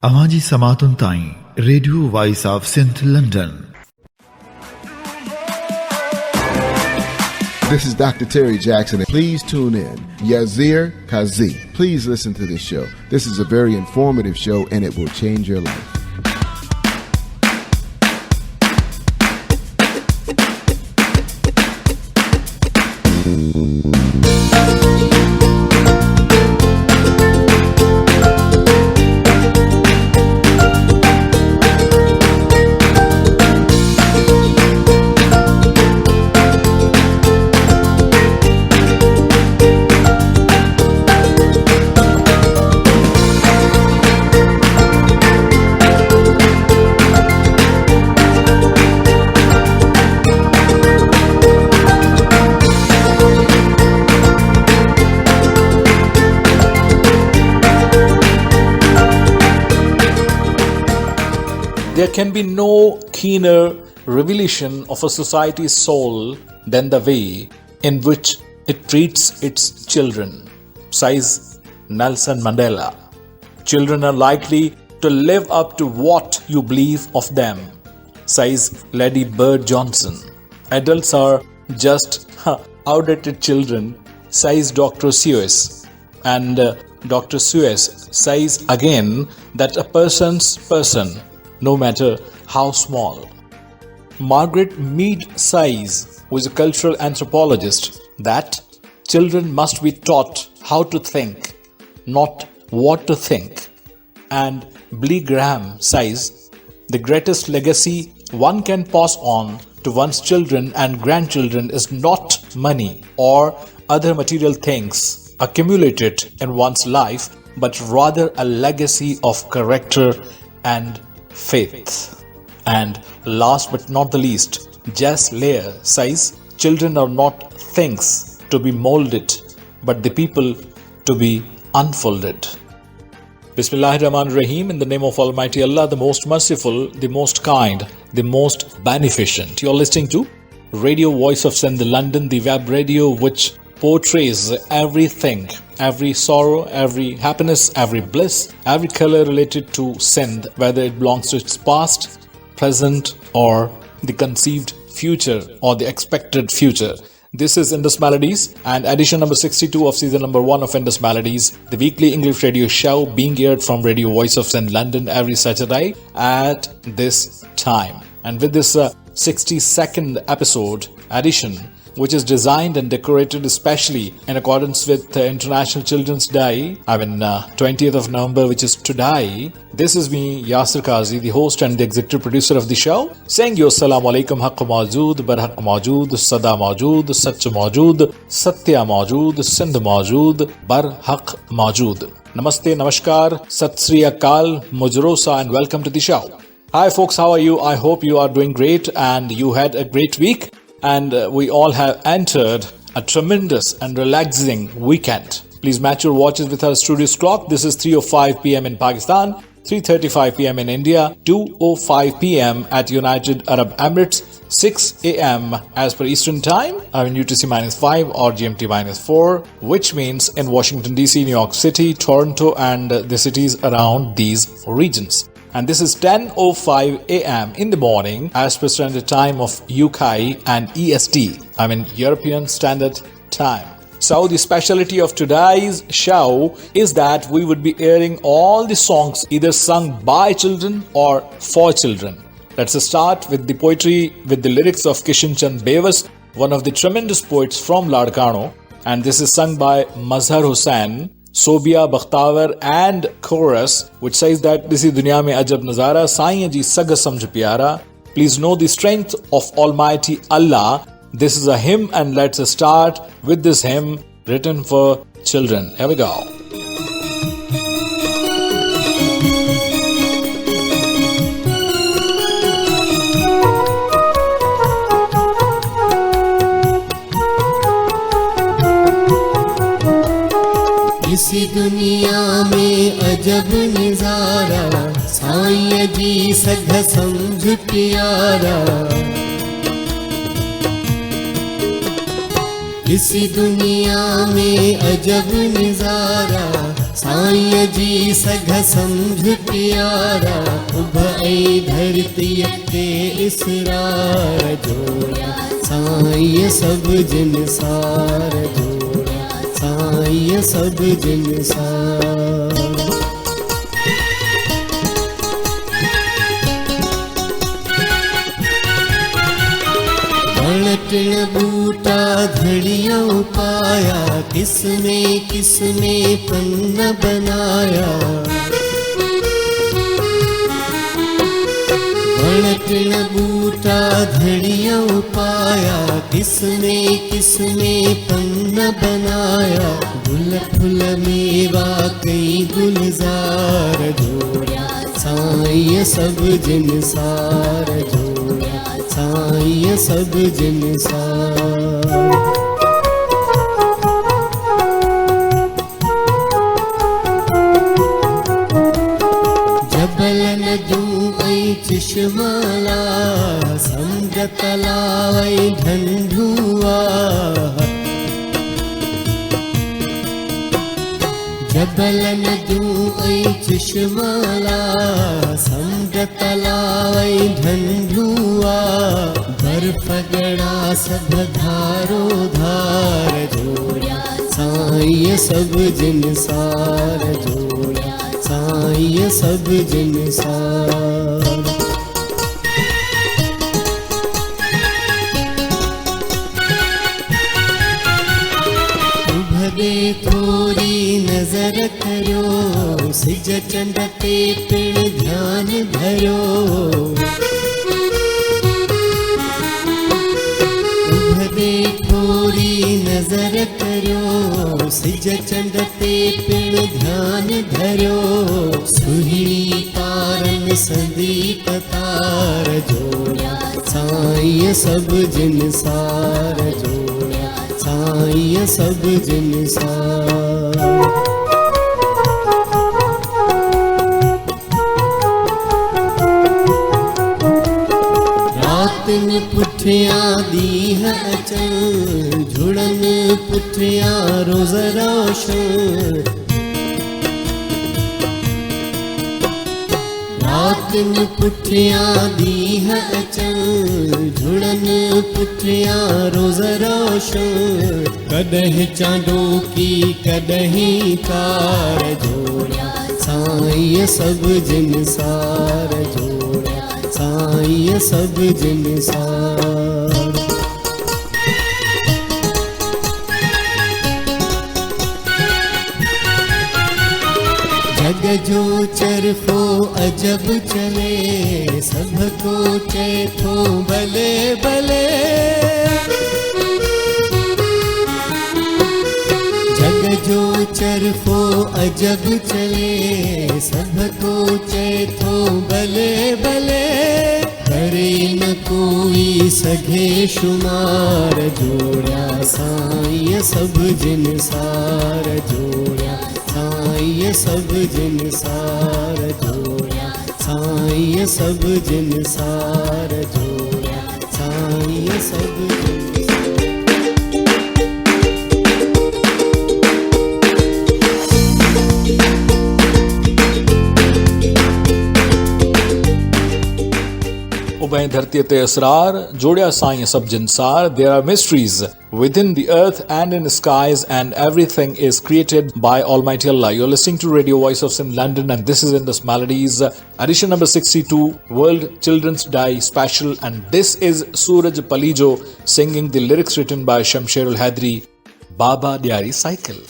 Amaji Samatun Tain, Radio Voice of St. London. This is Dr. Terry Jackson. Please tune in. Yazir Kazi. Please listen to this show. This is a very informative show and it will change your life. There can be no keener revelation of a society's soul than the way in which it treats its children, says Nelson Mandela. Children are likely to live up to what you believe of them, says Lady Bird Johnson. Adults are just outdated children, says Dr. Seuss. And Dr. Seuss says again that a person's person, no matter how small. Margaret Mead says, who is a cultural anthropologist, that children must be taught how to think, not what to think. And Billy Graham says, the greatest legacy one can pass on to one's children and grandchildren is not money or other material things accumulated in one's life, but rather a legacy of character and faith. And last but not the least, Jess Lair says, children are not things to be molded, but the people to be unfolded. Bismillahirrahmanirrahim. In the name of Almighty Allah, the most merciful, the most kind, the most beneficent. You're listening to Radio Voice of Sindh, London, the web radio which portrays everything, every sorrow, every happiness, every bliss, every color related to Sindh, whether it belongs to its past, present, or the conceived future or the expected future. This is Indus Melodies and edition number 62 of season number 1 of Indus Melodies, the weekly English radio show being aired from Radio Voice of Sindh, London every Saturday at this time. And with this 62nd episode edition, which is designed and decorated especially in accordance with International Children's Day, 20th of November, which is today. This is me, Yasir Kazi, the host and the executive producer of the show, saying you Assalamu alaikum, Haqq Mawjood, Barhaq Mawjood, Sada Mawjood, Sach Mawjood, Satya Mawjood, Sindh Mawjood, Barhaq Mawjood. Namaste, Namaskar, Sat Sri Akal, Mujrosa, and welcome to the show. Hi folks, how are you? I hope you are doing great and you had a great week. And we all have entered a tremendous and relaxing weekend. Please match your watches with our studio's clock. This is 3:05 p.m. in Pakistan, 3:35 p.m. in India, 2:05 p.m. at United Arab Emirates, 6 a.m. as per Eastern Time, UTC-5 or GMT-4, which means in Washington DC, New York City, Toronto, and the cities around these regions. And this is 10:05 a.m. in the morning as per standard time of UK and EST, European Standard Time. So the speciality of today's show is that we would be airing all the songs either sung by children or for children. Let's start with the poetry with the lyrics of Kishan Chand Bewas, one of the tremendous poets from Ladkano, and this is sung by Mazhar Hussain, Sobia Bakhtavar and chorus, which says that this is Dunya mein ajab nazara, Saiyan ji sag samjh pyara. Please know the strength of Almighty Allah. This is a hymn and let's start with this hymn written for children. Here we go. इसी दुनिया में अजब नजारा, साईं जी सद समझ प्यारा। इसी दुनिया में अजब नजारा, साईं जी सघ सम्झ प्यारा उभई धरती ते इसरार जोड़ा साईं सब जिन सार जोड़ा साईं सब जिन सार टिण बूटा धड़िया पाया किसने पन्न बनाया टिण बूटा धड़िया पाया किसने पन्न बनाया गुल फुल मेवा कई गुलजार जोड़ा साईं सब जिन सार जोड़ा साईं सब जिन सार जबल नदियूं ऐं चश्माला समुंड तलाव ऐं ढंढुआ जबल नदियूं ऐं चश्माला समुंड तलाव ऐं ढंढुआ बर्फ गड़ा सब धारो धार जोड़ा साईं सब जिन सार जोड़ा साईं सब जिन सार उभरे थोरी नजर करो सिज चंड ते पिण ध्यान धरो उभरे थोरी नजर करो सिज चंड ते पिण ध्यान धरो सुहिणी तारन संदीप तार जोड़ा साईं सब जिन सार जोड़ा साईं सब जिन सार रातिन पुठिया दीह अचन झुड़न पुठिया रोज़ रोशन रातिन पुठिया दीह अचन झुड़न पुठिया रोज़ रोशन कॾहिं चांडो की कॾहिं तार जोड़ा साईं सब जिन सार जोड़ा साईं सब जिन सार जग जो चरखो अजब चले सबको चैथो भले भले जग जो चरखो अजब चले सबको चैथो भले भले करे न कोई सघे शुमार जोड़ा साईं सब जिन सार जोड़ा साईं सब जिन सार जोड़ा साईं सब जिन सार जोड़ा साईं सब जिन उभय धरती ते असरार जोड़िया साईं सब जिनसार. There are mysteries within the earth and in the skies, and everything is created by Almighty Allah. You're listening to Radio Voice of Sin London, and this is Indus Melodies, edition number 62, World Children's Day Special, and this is Suraj Palijo singing the lyrics written by Shamsher Al-Hadri, Baba Dyari Cycle.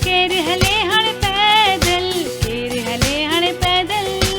केर हले हण पैदल केर हले हण पैदल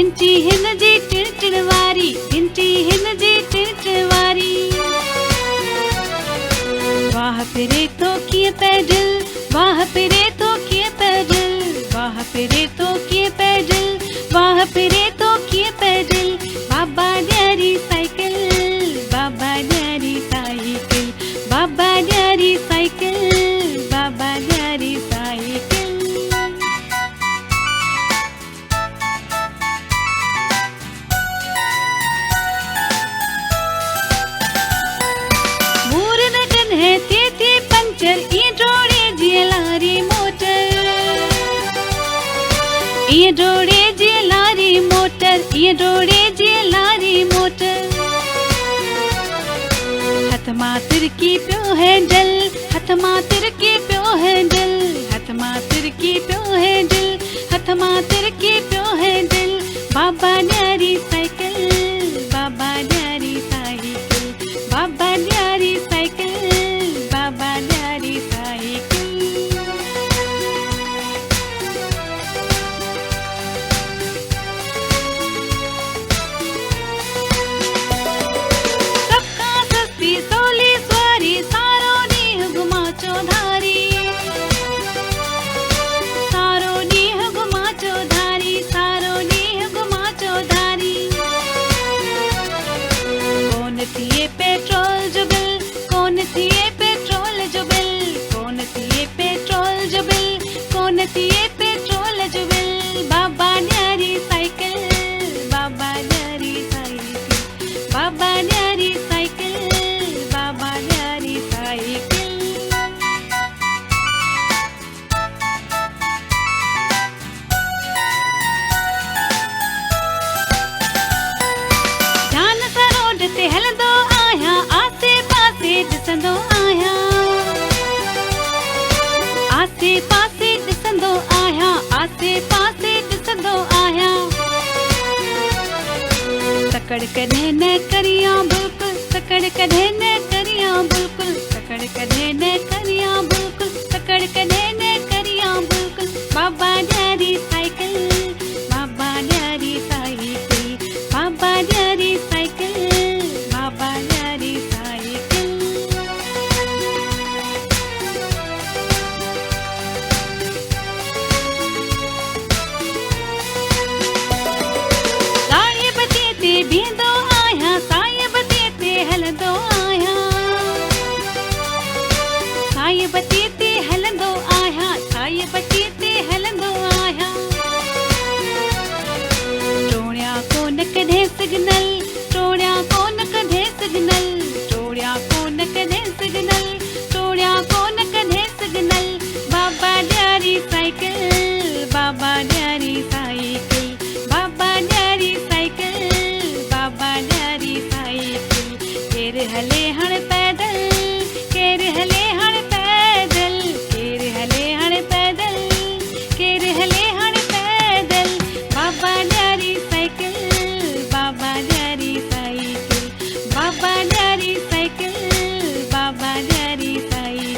गिनती हिन जी टिण वारी गिनती हिन जी टिण वारी वाह फिरे तो कीअं पैदल वाह फिरे तो कीअं पैदल वाह फिरे तो कीअं पैदल वाह फिरे तो कीअं पैदल बाबा ॾियारी साइकिल बाबा ॾियारी साइकिल बाबा ॾियारी साइकिल बाबा ॾियारी साइकिल मूर न कन्हे थिए पंचर ईअं डोड़े जी लारी मोटर ईअं डोड़े जी लारी मोटर ईअं डोड़े जी लारी मोटर हथ मां तिरकी पियो हैंडल हथ मां तिरकी पियो हैंडल हथ मां तिरकी पियो हैंडल हथ मां तिरकी पियो हैंडल बाबा ॾियारी साइकिल बाबा ॾियारी साइकिल बाबा ॾियारी साइकिल बाबा ॾियारी साइकिल सोली स्वारी सारो ॾींहुं घुमा चौधारी सारो ॾींहुं घुमा चौधारी सारो ॾींहुं घुमा चौधारी कोन थिए पेट्रोल जो बिल कोन थिए पेट्रोल जो बिल कोन थिए पेट्रोल जो बिल कोन थिए पेट्रोल जो बिल बाबा ॾियारी साइकिल बाबा ॾियारी साइकिल बाबा ॾियारी साइकिल बाबा ॾियारी साइकिल ध्यान सां रोड ते हलंदो आहियां आसे पासे ॾिसंदो आहियां आसे पासे ॾिसंदो आहियां आसे पासे ॾिसंदो आहियां तकड़ कॾहिं न करियां बिल्कुल तकड़ कॾहिं न करियां बिल्कुल तकड़ कॾहिं न करियां बिल्कुल तकड़ कॾहिं न करियां बिल्कुल बाबा ॾियारी साइकिल बाबा ॾियारी साइकिल बाबा ॾियारी साइकिल बाबा ॾियारी साइकिल साहिब ते बीहंदो आहियां साहिब ते हलंदो आहियां साहिब ते हलंदो आहियां साहिब ते हलंदो आहियां टोड़िया कोन कढे सिग्नल टोड़िया कोन कढे सिग्नल टोड़िया कोन कढे सिग्नल टोड़िया कोन कढे सिग्नल बाबा ॾियारी साइकिल बाबा ॾियारी साइकिल बाबा ॾियारी साइकिल बाबा ॾियारी साइकिल केर हले हाणे पैदल केर हले हाणे पैदल केर हले हाणे पैदल केर हले हाणे पैदल बाबा Diyari cycle Baba Diyari cycle Baba Diyari cycle Baba Diyari cycle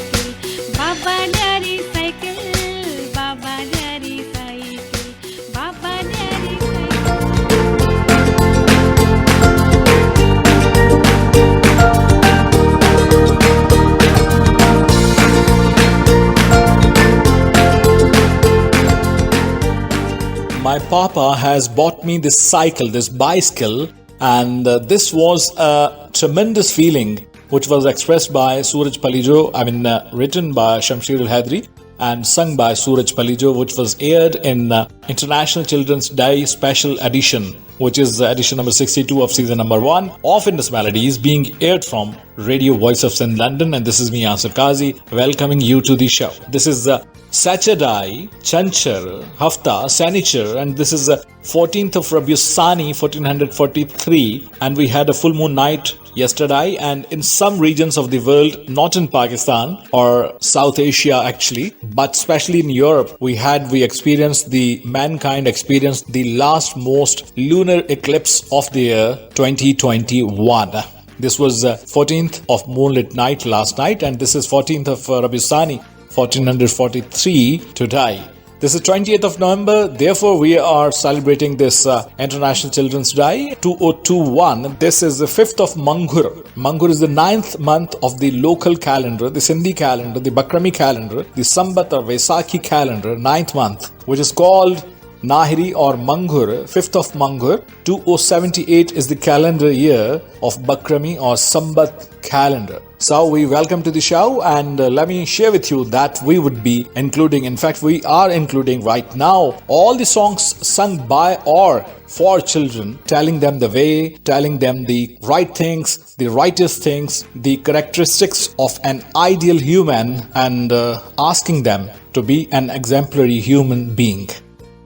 Baba Diyari cycle Baba Diyari cycle Baba Diyari cycle My papa has bought me this cycle, this bicycle, and this was a tremendous feeling which was expressed by Suraj Palijo, written by Shamsher Al-Haidari and sung by Suraj Palijo, which was aired in International Children's Day Special Edition, which is edition number 62 of season number 1 of Indus Melodies, being aired from Radio Voice of Sindh, London. And this is me, Asif Kazi, welcoming you to the show. This is Saturday, Chanchar, Hafta, Sanichar, and this is 14th of Rabiul Sani, 1443, and we had a full moon night yesterday. And in some regions of the world, not in Pakistan or South Asia actually, but especially in Europe, mankind experienced the last most lunar eclipse of the year 2021. This was 14th of moonlit night last night, and this is 14th of Rabiul Sani, 1443 today. This is 20th of November. Therefore, we are celebrating this International Children's Day 2021. This is the 5th of Manghur. Manghur is the 9th month of the local calendar, the Sindhi calendar, the Bakrami calendar, the Sambat or Vaisakhi calendar, 9th month, which is called Nahiri or Manghur. 5th of Manghur 2078 is the calendar year of Bakrami or Sambat calendar. So we welcome to the show, and let me share with you that we would be including, in fact we are including right now, all the songs sung by or for children, telling them the way, telling them the right things, the righteous things, the characteristics of an ideal human, and asking them to be an exemplary human being.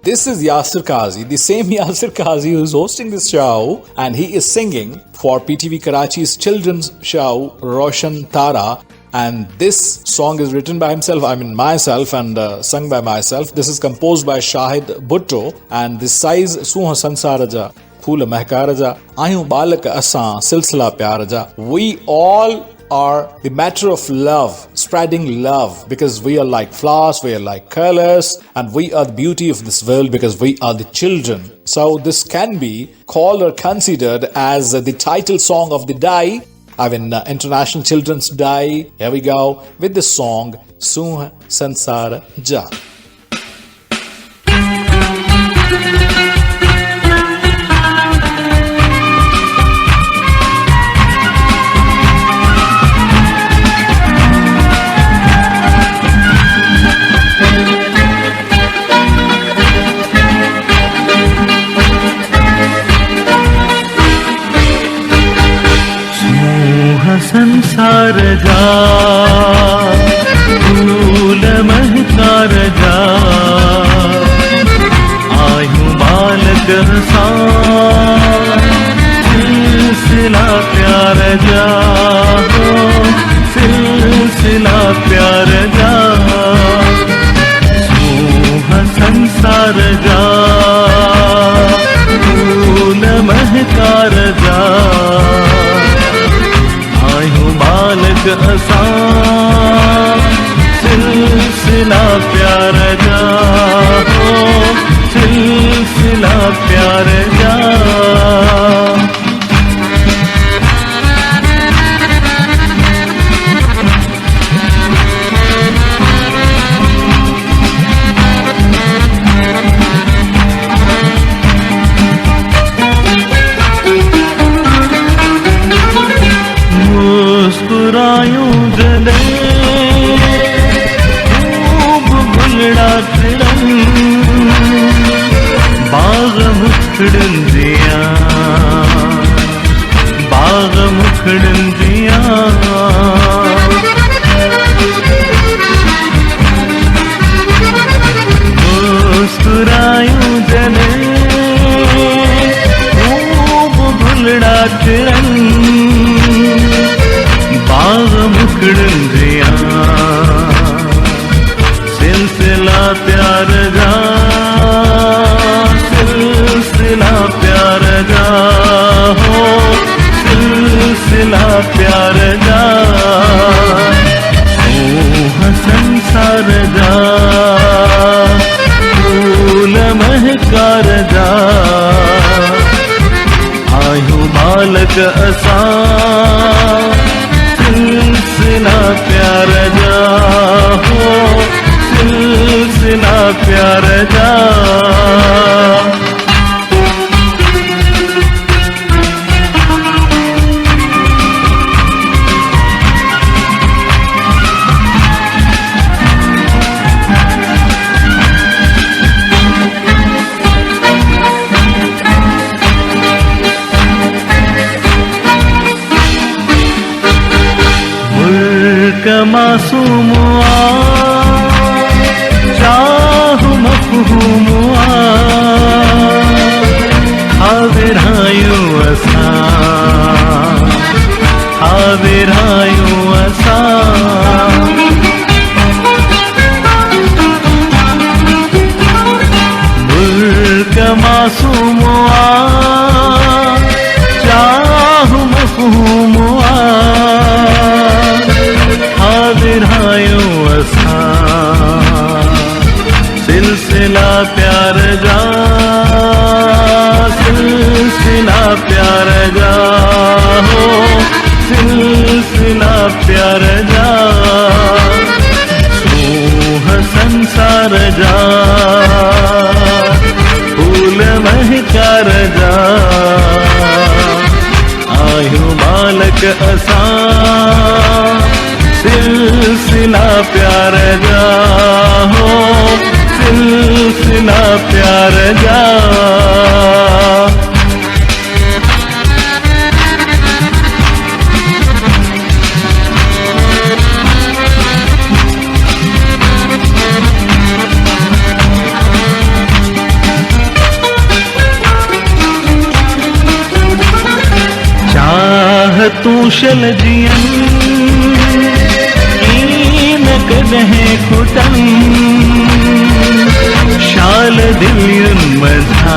This is Yasir Kazi, the same Yasir Kazi who is hosting this show, and he is singing for PTV Karachi's children's show Roshan Tara, and this song is written by himself, myself, and sung by myself. This is composed by Shahid Bhutto, and this size Suha Sansaraja Phula Mehkaraja Ayu Balak Asan Silsila Pyaraja. We all are the matter of love, spreading love, because we are like flowers, we are like colors, and we are the beauty of this world because we are the children. So this can be called or considered as the title song of the day, International Children's Day. Here we go with the song Suha Sansara Ja. संसार जा फूल महकार जा आयु बालक सिलसिला प्यार जा सिलसिला प्यार जा सूह संसार जा फूल महकार जा बालक असा सिलसिला प्यार जा सिलसिला प्यार जा मुस्कुरायूं जले खूब भुलड़ा तिरन बाग मुखड़न दिया बाग मुखड़न दिया मुस्कुरायूं जले खूब भुलड़ा तिरन बाग मुखड़न दिया सिलसिला प्यार जा सिलसिला प्यार जा हो सिलसिला प्यार जा सूह संसार जा फूल महकार जा आयु बालक असा सिलसिला प्यार जा हो सिलसिला प्यार जा मासूम चाह मफहूम हाविरायु असा हाविरायु असा मुल्क मासूम चाह मफहूम हाविरायु असा प्यार जा सोह संसार जा फूल महकार जा आयु बालक असा सिलसिला प्यार जा हो सिलसिला प्यार जा तू शल जियन कीन कदहे खुटन शाल दिलियन मधा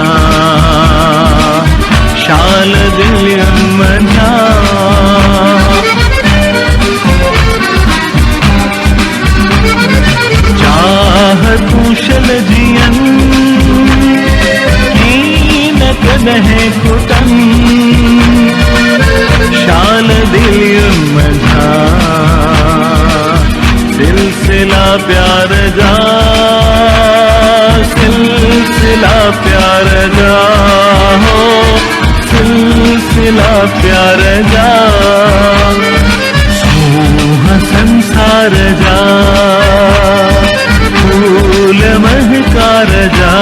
शाल दिलियन मधा चाह तू शल जियन कीन कदहे खुटन शाल दिलियन मधा सिलसिला प्यार जा सिलसिला प्यार जा हो सिलसिला प्यार जा सोह संसार जा फूल महकार जा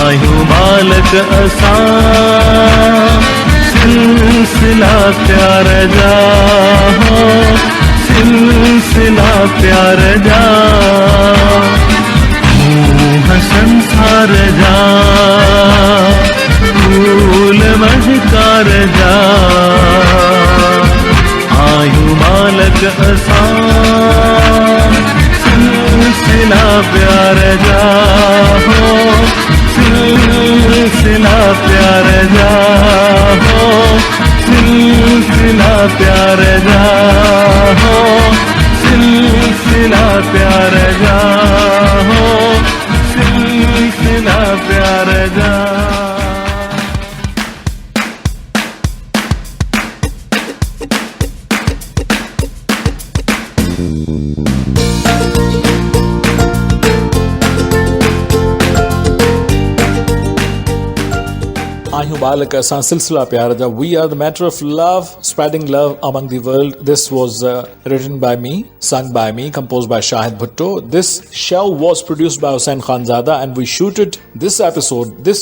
आयु बालक असा सिलसिला प्यार जा हो सिलसिला प्यार जा मोह संसार जा फूल महकार जा आयु बालक असा सिलसिला प्यार जा हो सिलसिला प्यार जा हो सिलसिला प्यार जा हो सिलसिला प्यार जा हो सिलसिला प्यार जा Ahyu Balak Asan Silsila Pyar Ja. We are the matter of love, spreading love among the world. This was written by me, sung by me, composed by Shahid Bhutto. This show was produced by Hussain Khanzada, and we shooted this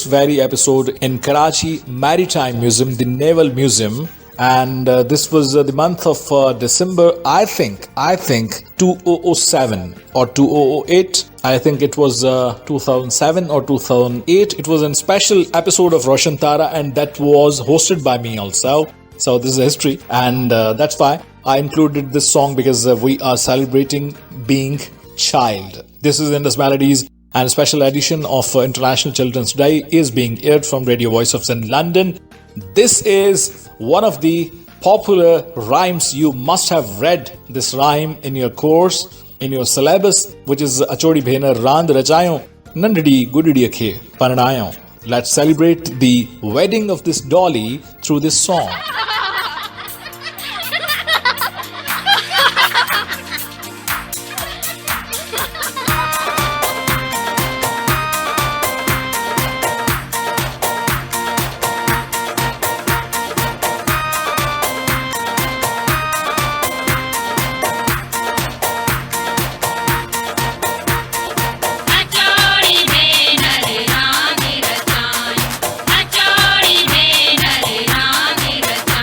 very episode in Karachi Maritime Museum, the Naval Museum. And this was the month of December, I think 2007 or 2008. I think it was 2007 or 2008. It was a special episode of Roshan Tara, and that was hosted by me also. So this is history, and that's why I included this song, because we are celebrating being child. This is Indus Melodies, and a special edition of International Children's Day is being aired from Radio Voice of Sindh, London. This is one of the popular rhymes. You must have read this rhyme in your course, in your syllabus, which is Achodi Bhena Rand Rachayo Nandidi Gudidi Akhe Paranayo. Let's celebrate the wedding of this dolly through this song. अचोड़ी में नर राम रचाए, अचोड़ी में नर Ram रचाए।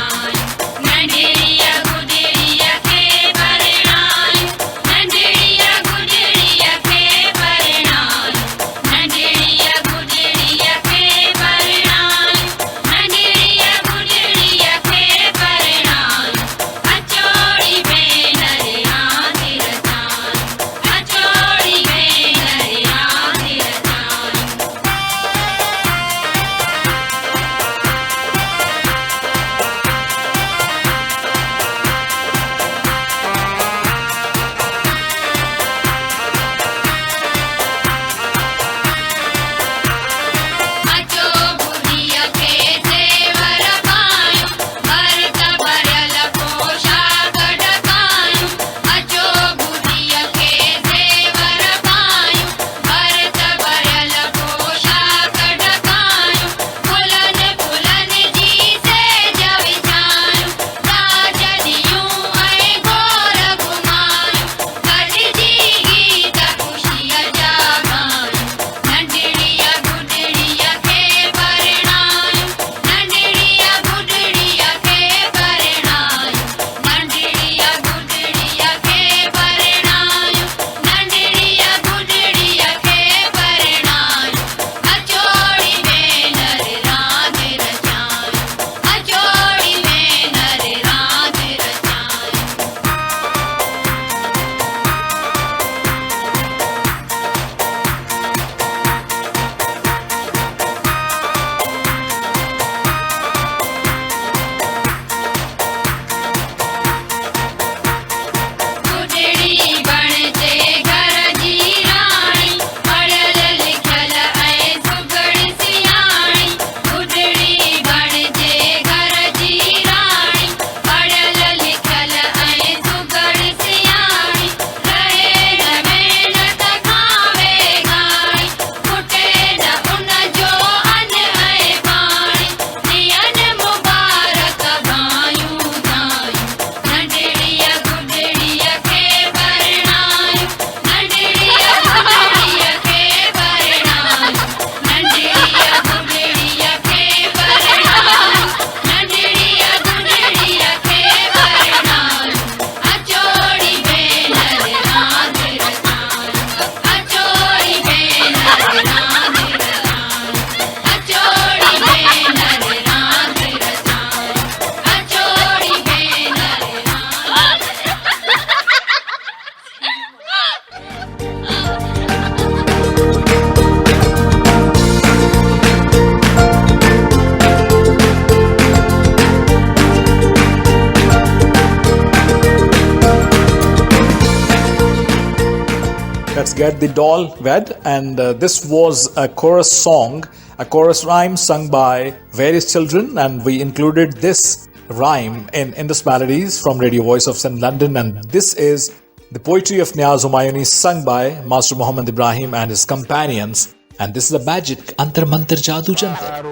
let's get the doll wed. And this was a chorus song, a chorus rhyme sung by various children, and we included this rhyme in Indus Melodies from Radio Voice of St. London. And this is the poetry of Niaz Humayuni sung by Master Muhammad Ibrahim and his companions. And this is the magic Antar Mantar Jadoo Jantar.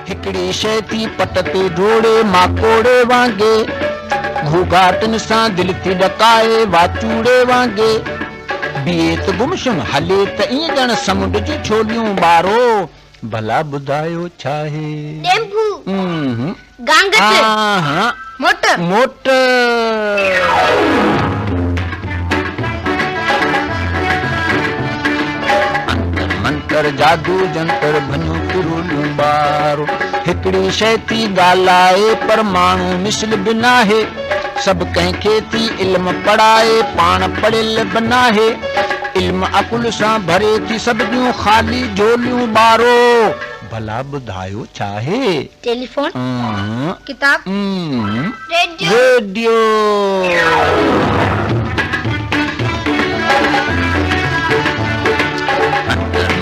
हिकड़ी शैती पटते ढोड़े माकोड़े वांगे घूघाटन सां दिल थी डकाए वाचूड़े वांगे बिए त गुमशुम हले त ईअं ॼण समुंड जी छोलियूं ॿारो भला ॿुधायो छा आहे टेम्पू गांगट मोटर मंतर जादू जंतर भञो किरूलियूं ॿारो हिकिड़ी शइ थी ॻाल्हाए पर माण्हू मिसल बि नाहे सभु कंहिंखे थी इल्म पढ़ाए पाण पढ़ियल बि नाहे इल्म अकुल सां भरे थी सभु ॼूं ख़ाली झोलियूं ॿारो भला ॿुधायो छा आहे टेलीफोन किताब रेडियो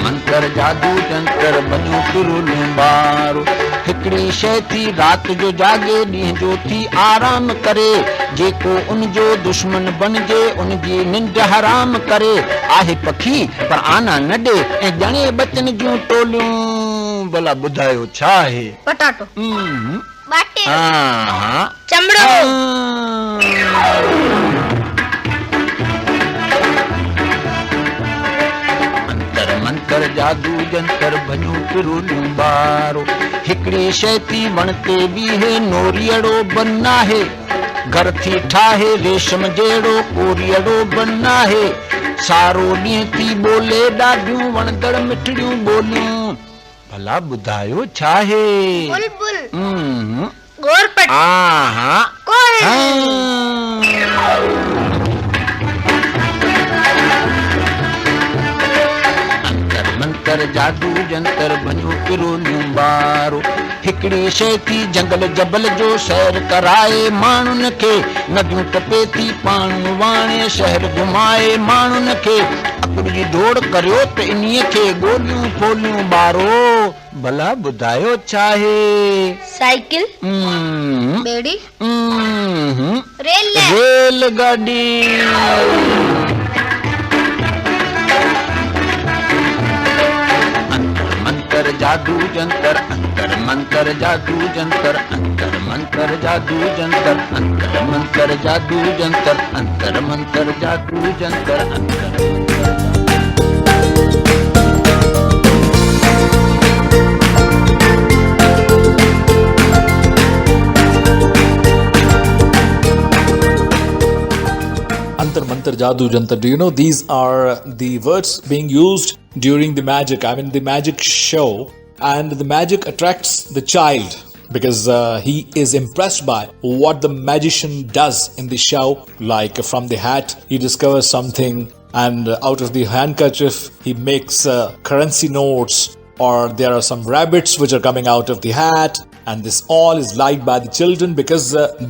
मंतर जादू जंतर बनियो किरूलियूं ॿारो हिकिड़ी शइ थी राति जो जागे ॾींहं जो थी आराम करे जेको उनजो दुश्मन बणिजे उनजी निंड हराम करे आहे पखी पर आना न ॾे ऐं ॼणे बचन जूं टोलियूं भला ॿुधायो छा आहे पटाटो बाटे चमड़ो मंतर जादू जंतर भञो किरूलियूं ॿारो हिकिड़ी शइ थी वण ते बीहे नोरीअड़ो बन आहे घर थी ठाहे रेशम जहिड़ो कोरीअड़ो बन आहे सारो ॾींहं थी ॿोले ॾाढियूं वणदड़ मिठड़ियूं ॿोलियूं भला ॿुधायो छा आहे बुलबुल गोरपट मंतर जादू जंतर बनियो किरूलियूं ॿारो हिकिड़ी शइ थी जंगल जबल जो सैर कराए माण्हुनि खे नदियूं टपे थी पाणू वाणे शहर घुमाए माण्हुनि खे अकुड़ जी दौड़ करियो त इन्हीअ खे ॻोल्हियूं फोलियूं ॿारो भला ॿुधायो छा आहे साइकिल बेड़ी रेलगाड़ी मंतर जादू जंतर अंतर मंतर जादू जंतर अंतर मंतर जादू जंतर अंतर मंतर जादू जंतर अंतर मंतर जादू जंतर अंतर Antar Mantar Jadoo Jantar. Do you know these are the words being used during the magic? I mean the magic show, and the magic attracts the child because he is impressed by what the magician does in the show. Like from the hat he discovers something, and out of the handkerchief he makes currency notes, or there are some rabbits which are coming out of the hat. And this all is liked by the children because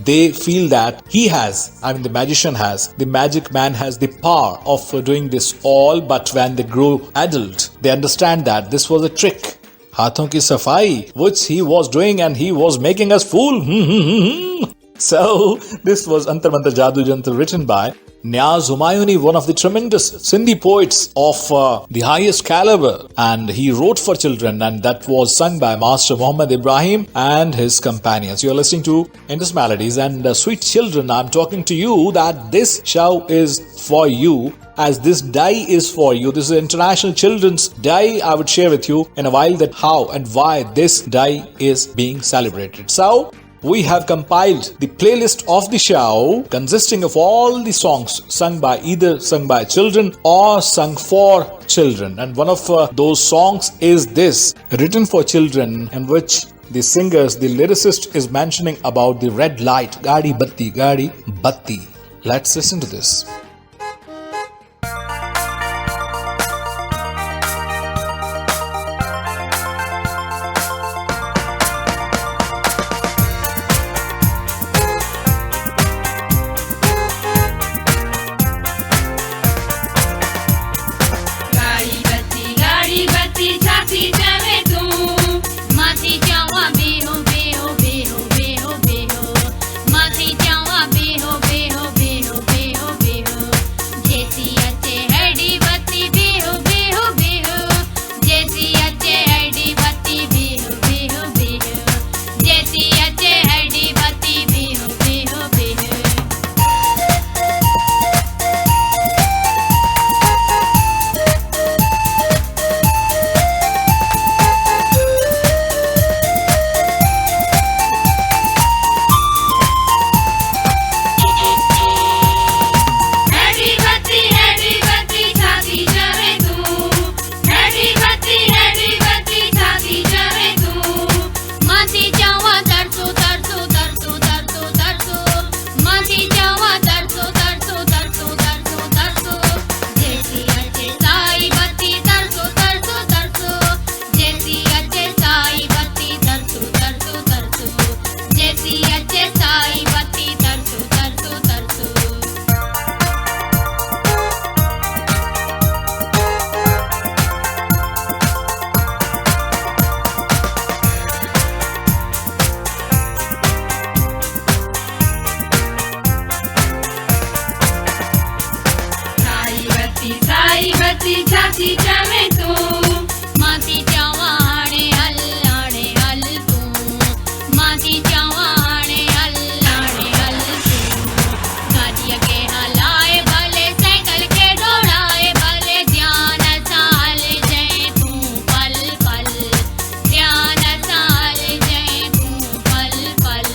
they feel that the magician has, the magic man has the power of doing this all. But when they grow adult, they understand that this was a trick. Haathon ki safai, which he was doing, and he was making us fool. So, this was Antar Mantar Jadoo Jantar, written by Niaz Humayuni, one of the tremendous Sindhi poets of the highest caliber, and he wrote for children, and that was sung by Master Muhammad Ibrahim and his companions. You are listening to Indus Melodies, and sweet children, I am talking to you that this show is for you, as this day is for you. This is International Children's Day. I would share with you in a while that how and why this day is being celebrated. So, we have compiled the playlist of the show consisting of all the songs sung by children or sung for children. And one of those songs is this, written for children, in which the singers, the lyricist is mentioning about the red light. Gaadi batti. Let's listen to this. Jhansi Jhansi जावे तू माती चवाणे अल्लाणे अल तू माती चवाणे अल्लाणे अल तू गाड़ी के हलाए भले साइकिल के दौड़ाए भले ध्यान साल जय तू पल पल ध्यान साल जय तू पल पल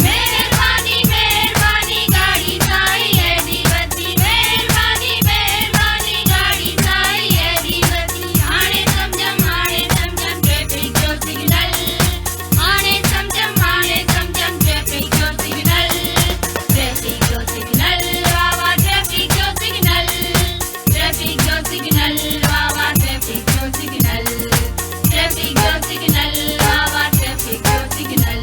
मेहरबानी मेहरबानी गाड़ी साई है दीवती मेहरबानी मेहरबानी गाड़ी साई है दीवती आने समझम ट्रैफिक जो सिग्नल आने समझम ट्रैफिक जो सिग्नल वावा ट्रैफिक जो सिग्नल वावा ट्रैफिक जो सिग्नल वावा ट्रैफिक जो सिग्नल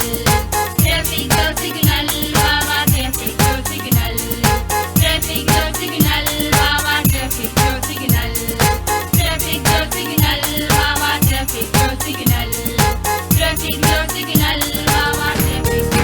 ट्रैफिक जो सिग्नल वावा ट्रैफिक जो सिग्नल ट्रैफिक जो सिग्नल वावा ट्रैफिक जो सिग्नल ट्रैफिक जो सिग्नल वावा ट्रैफिक जो सिग्नल ट्रैफिक जो सिग्नल वावा ट्रैफिक जो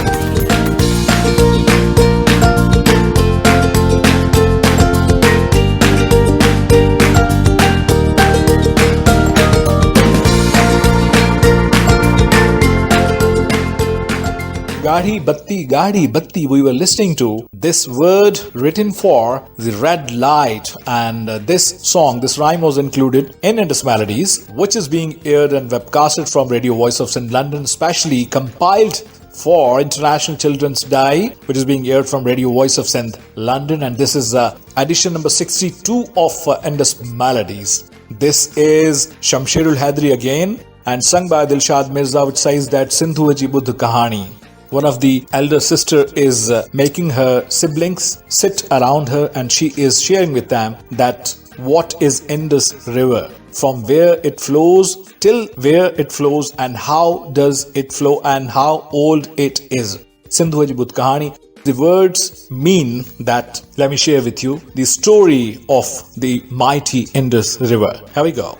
Gadi Batti, we were listening to this word written for the red light, and this song, this rhyme was included in Indus Melodies, which is being aired and webcasted from Radio Voice of St. London, specially compiled for International Children's Day, which is being aired from Radio Voice of St. London, and this is edition number 62 of Indus Melodies. This is Shamsherul Haidari again, and sung by Dilshad Mirza, which says that Sindhu Aji Buddh Kahani. One of the elder sister is making her siblings sit around her, and she is sharing with them that what is Indus River, from where it flows till where it flows, and how does it flow and how old it is. Sindhu Aji Buddh Kahani. The words mean that, let me share with you the story of the mighty Indus River. Here we go.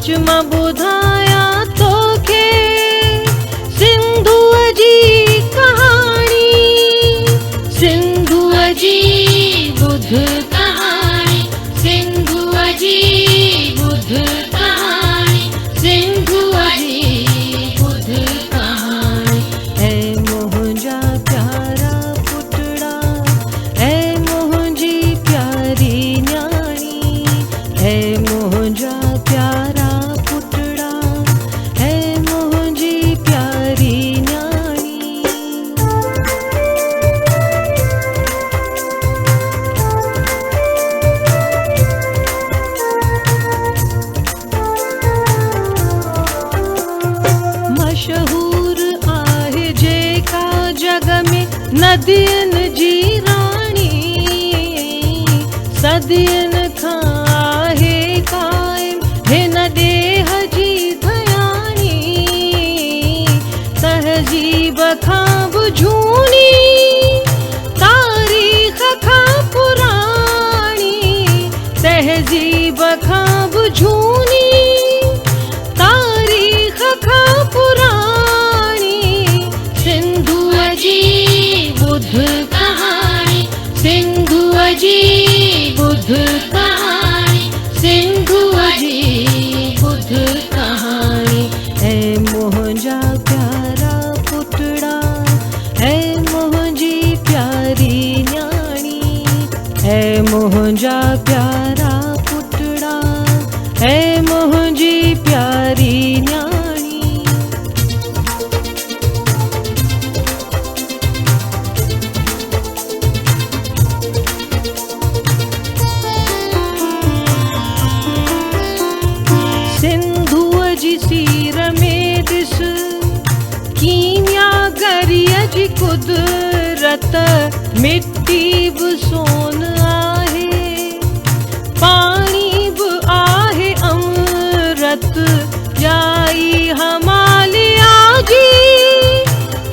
चुमा बुधाया तोखे सिंधु जी कहानी सिंधु जी बुध कहानी सिंधु जी बुध कहानी सिंधु जी बुध कहानी ऐ मोहजा प्यारा पुतड़ा ऐ मोहजी प्यारी न्याणी ऐ मोहजा प्यारा नदियन जी रानी सदियन खां है कायम हिन देह जी धयानी तहजीब खां बुझूनी तारीख़ खां पुरानी तहजीब खां बुझूनी तारीख़ खां पुरानी सिंधु जी बुध कहानी सिंधु जी बुध कहानी सिंधु जी बुध कहानी ऐ मोहजा प्यारा पुतड़ा ऐ मोहजी प्यारी न्याणी हिमालय जी कुदरत मिट्टी बि सोन आहे, पाणी बि आहे अमृत जाई हिमालय जी,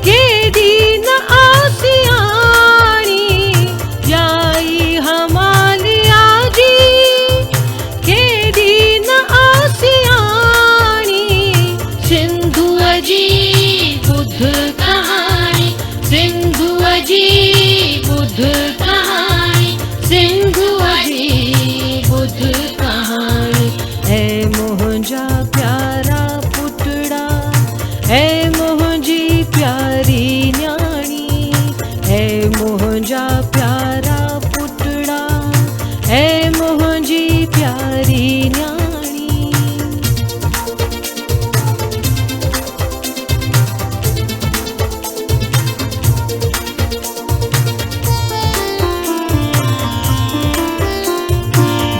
केॾी न आसियाणी जाई हिमालय जी, केॾी न आसियाणी। सिंधुअ जी ॿुध कहाणी, सिंधुअ जी ॿुध कहाणी, सिंधुअ जी ॿुध कहाणी। ऐ मुंहिंजा प्यारा पुटड़ा, ऐ मुंहिंजी प्यारी न्याणी, ऐ मुंहिंजा प्यारा पुटड़ा, ऐ मुंहिंजी प्यारी न्याणी।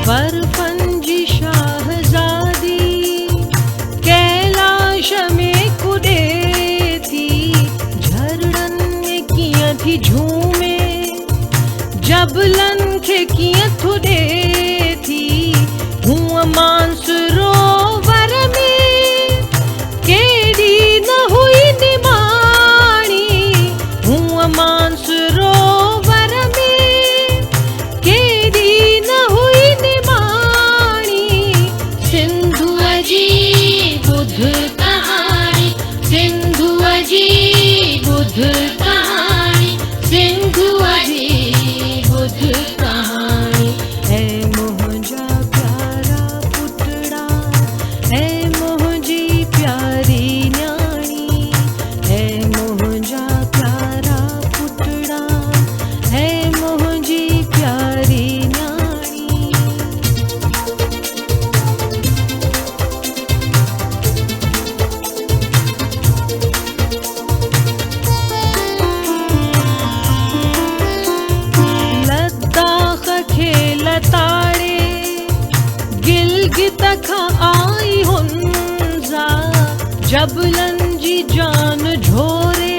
बर्फन जी शाहज़ादी कैलाश में कुॾे थी, झरड़नि में कीअं थी झूमे, जबलनि खे कीअं थुॾे थी। हूअ मानसरोवर में केॾी न हुई निमाणी, हूअ मानसरोवर में केॾी न हुई निमाणी। सिंधुअ जी ॿुध कहाणी, सिंधुअ जी ॿुध कहाणी, सिंधुअ जी ॿुध कहाणी। ऐ मुंहिंजा प्यारा पुटड़ा, ऐ मुंहिंजी प्यारी न्याणी, ऐ मुंहिंजा प्यारा पुटड़ा, ऐ मुंहिंजी प्यारी न्याणी। लद्दाख खे लताड़े गिलगित खां आई हुंज़ा, जबलनि जी जान झोरे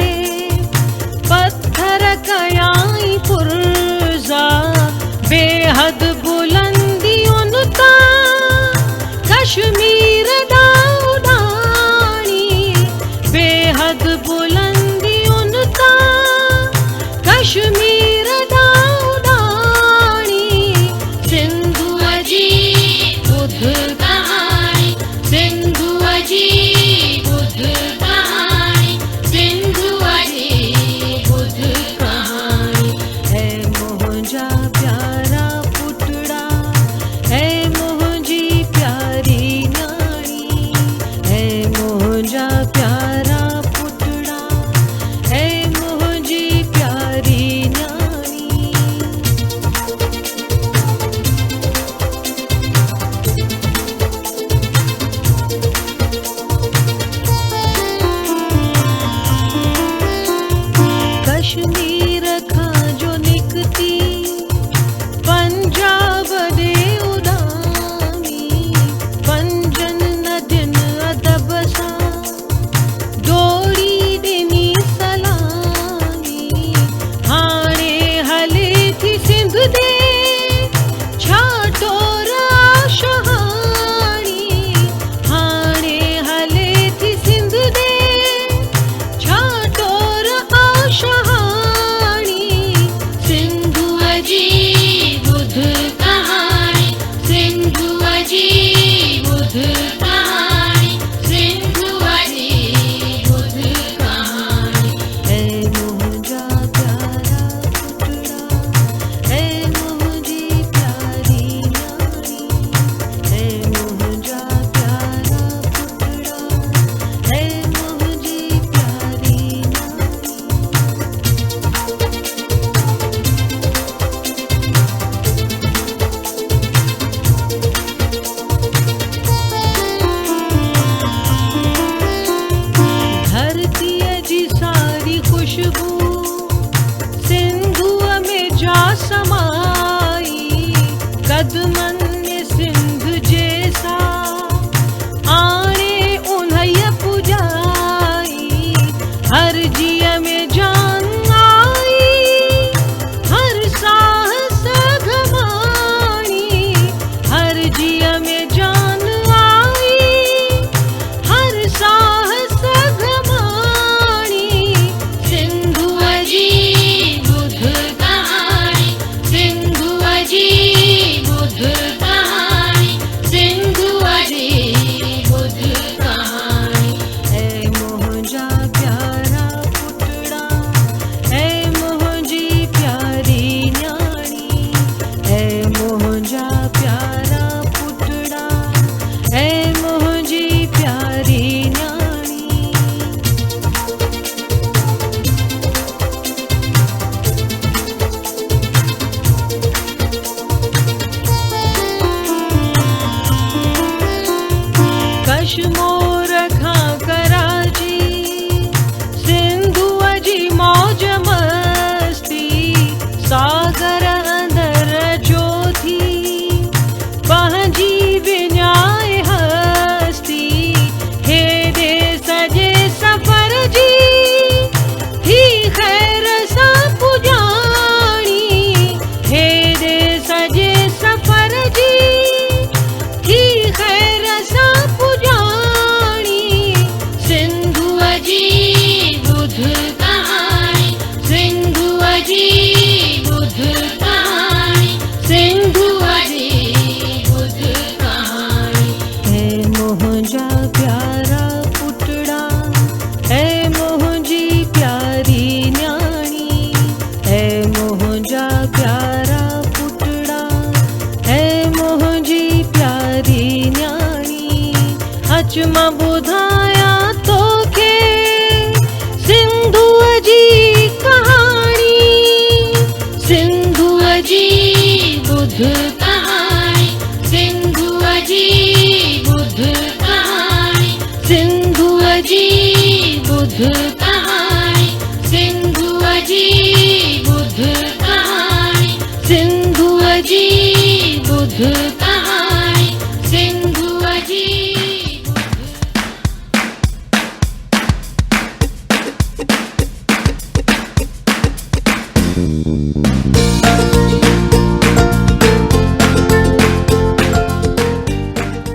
पत्थर कयाई पुरज़ा। बेहद बुलंदियुनि तां कश्मीर ॾांहुं उॾाणी, बेहद बुलंदियुनि तां कश्मीर ॾांहुं उॾाणी। सिंधुअ जी ॿुध कहाणी, सिंधुअ जी ॿुध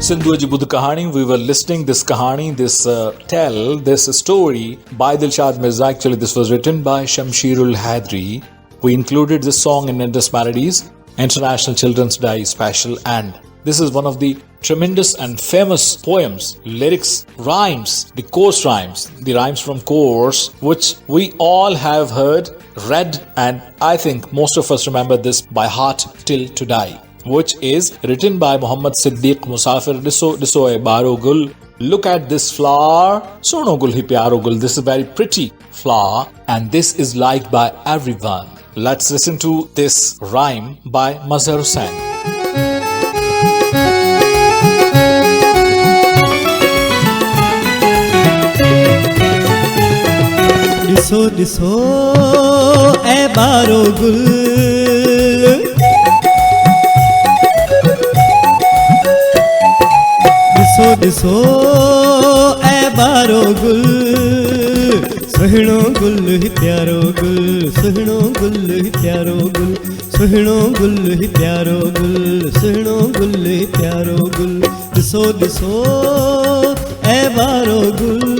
Sindhu ji Budh Kahani, we were listening this kahani, this story by Dilshad Mirza. Actually, this was written by Shamsherul Hadri. We included this song in Indus Melodies International Children's Day Special, and this is one of the tremendous and famous poems, lyrics, rhymes, the course rhymes, the rhymes from course, which we all have heard, read, and I think most of us remember this by heart till today, which is written by Muhammad Siddiq Musafir. Diso e baro gul, look at this flower, suno gul hi pyaro gul. This is a very pretty flower, and this is liked by everyone. Let's listen to this rhyme by Mazhar Hussain. दिसो दिसो ए बारो गुल, दिसो दिसो ए बारो गुल, सुहिणो गुल ही प्यारो गुल, सुहिणो गुल ही प्यारो गुल, सुहिणो गुल ही प्यारो गुल, सुहिणो गुल ही प्यारो गुल, दिसो दिसो ए बारो गुल।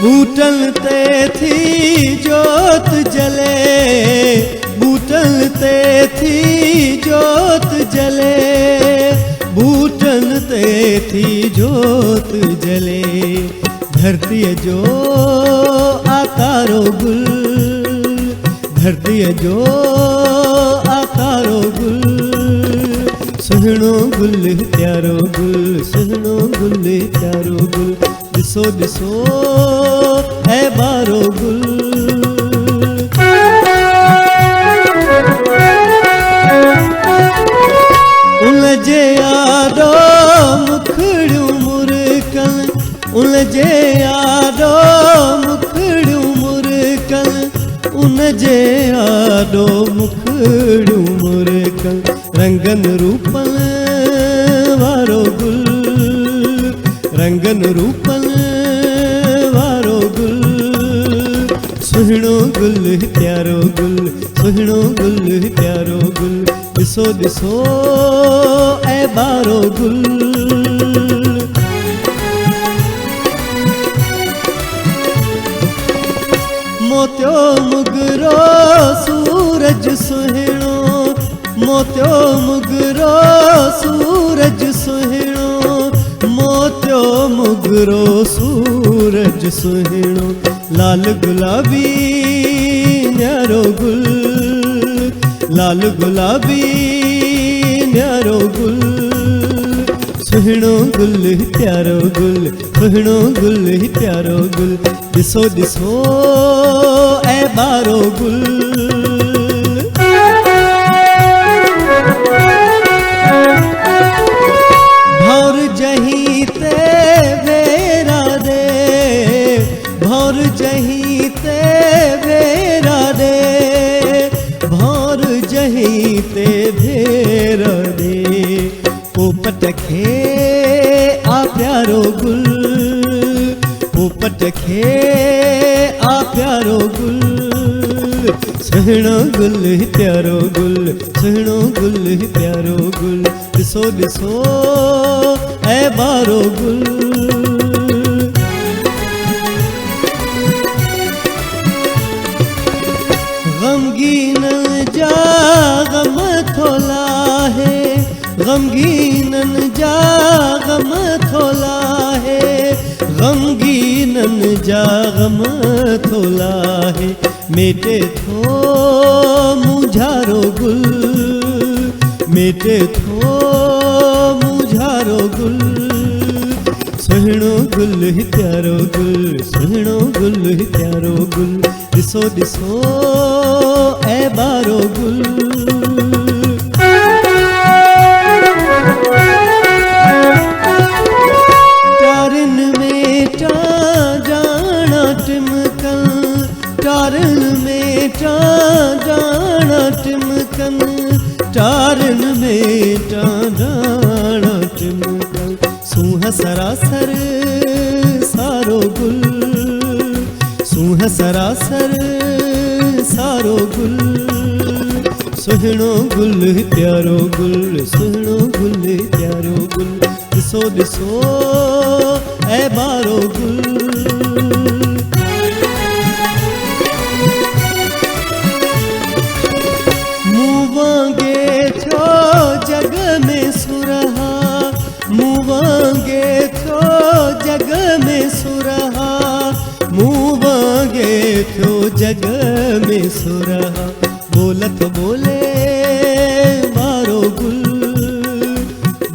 बूटन ते थी जोत जले, बूटन ते थी जोत जले, बूटन ते थी जोत जले, धरती जो आकारो गुल, धरती जो आकारो गुल, सुहिणो गुल प्यारो गुल, सुहिणो गुल प्यारो गुल, दिसो दिसो है बारो गुल। उलझे आडो मुखड़ू मुरकल, उलझे आडो मुखड़ू मुरकल, उलझे आडो मुखड़ू मुरकल, रंगन रूपन वारो गुल, रंगन रूपन वारो गुल, सुहिणो गुल प्यारो गुल, सुहिणो गुल प्यारो गुल, दिसो दिसो ए बारो गुल। मोत्यो मुगरो सूरज सुहिणो, मोत्यो मुगरो सूरज सुहिणो, मोत्यो मुगरो सूरज सुहिणो, लाल गुलाबी न्यारो गुल, लाल गुलाबी न्यारो गुल, सुहिणो गुल प्यारो गुल, सुहिणो गुल प्यारो गुल, दिसो दिसो ए बारो गुल। भौर जही ते बेरा दे, भौर जही ते बेरा दे, भौर जही ते बेरा दे, पोपट खे आ प्यारो गुल, पोपट खे आ प्यारो गुल, सुहिणो गुल प्यारो गुल, सुहिणो गुल प्यारो गुल, दिसो दिसो ए बारो गुल। गमगीन जा गम थोला है, गमगीनन जा गम थोला है, गमगीनन जा गम थोला है, मेटे थो मुझारो गुल, मेटे थो मुझारो गुल, सुहिणो गुल प्यारो गुल, सुहिणो गुल प्यारो गुल, दिसो दिसो ए बारो गुल। टारन में टा जाना टिमकन, टारन में टा जाना टिमकन, टारन में टा जाना टिमकन, सूहा सरासर सारो गुल सूह सरासर सारो गुल सुहिणो गुल प्यारो गुल सुहिणो गुल प्यारो गुल ॾिसो ॾिसो ऐ बारो गुल मूं वांगे थियो जग में सुरहा मूं वांगे थियो जग में सुरहा मूं वांगे थियो जग में सुरहा बोलत बोले बारो गुल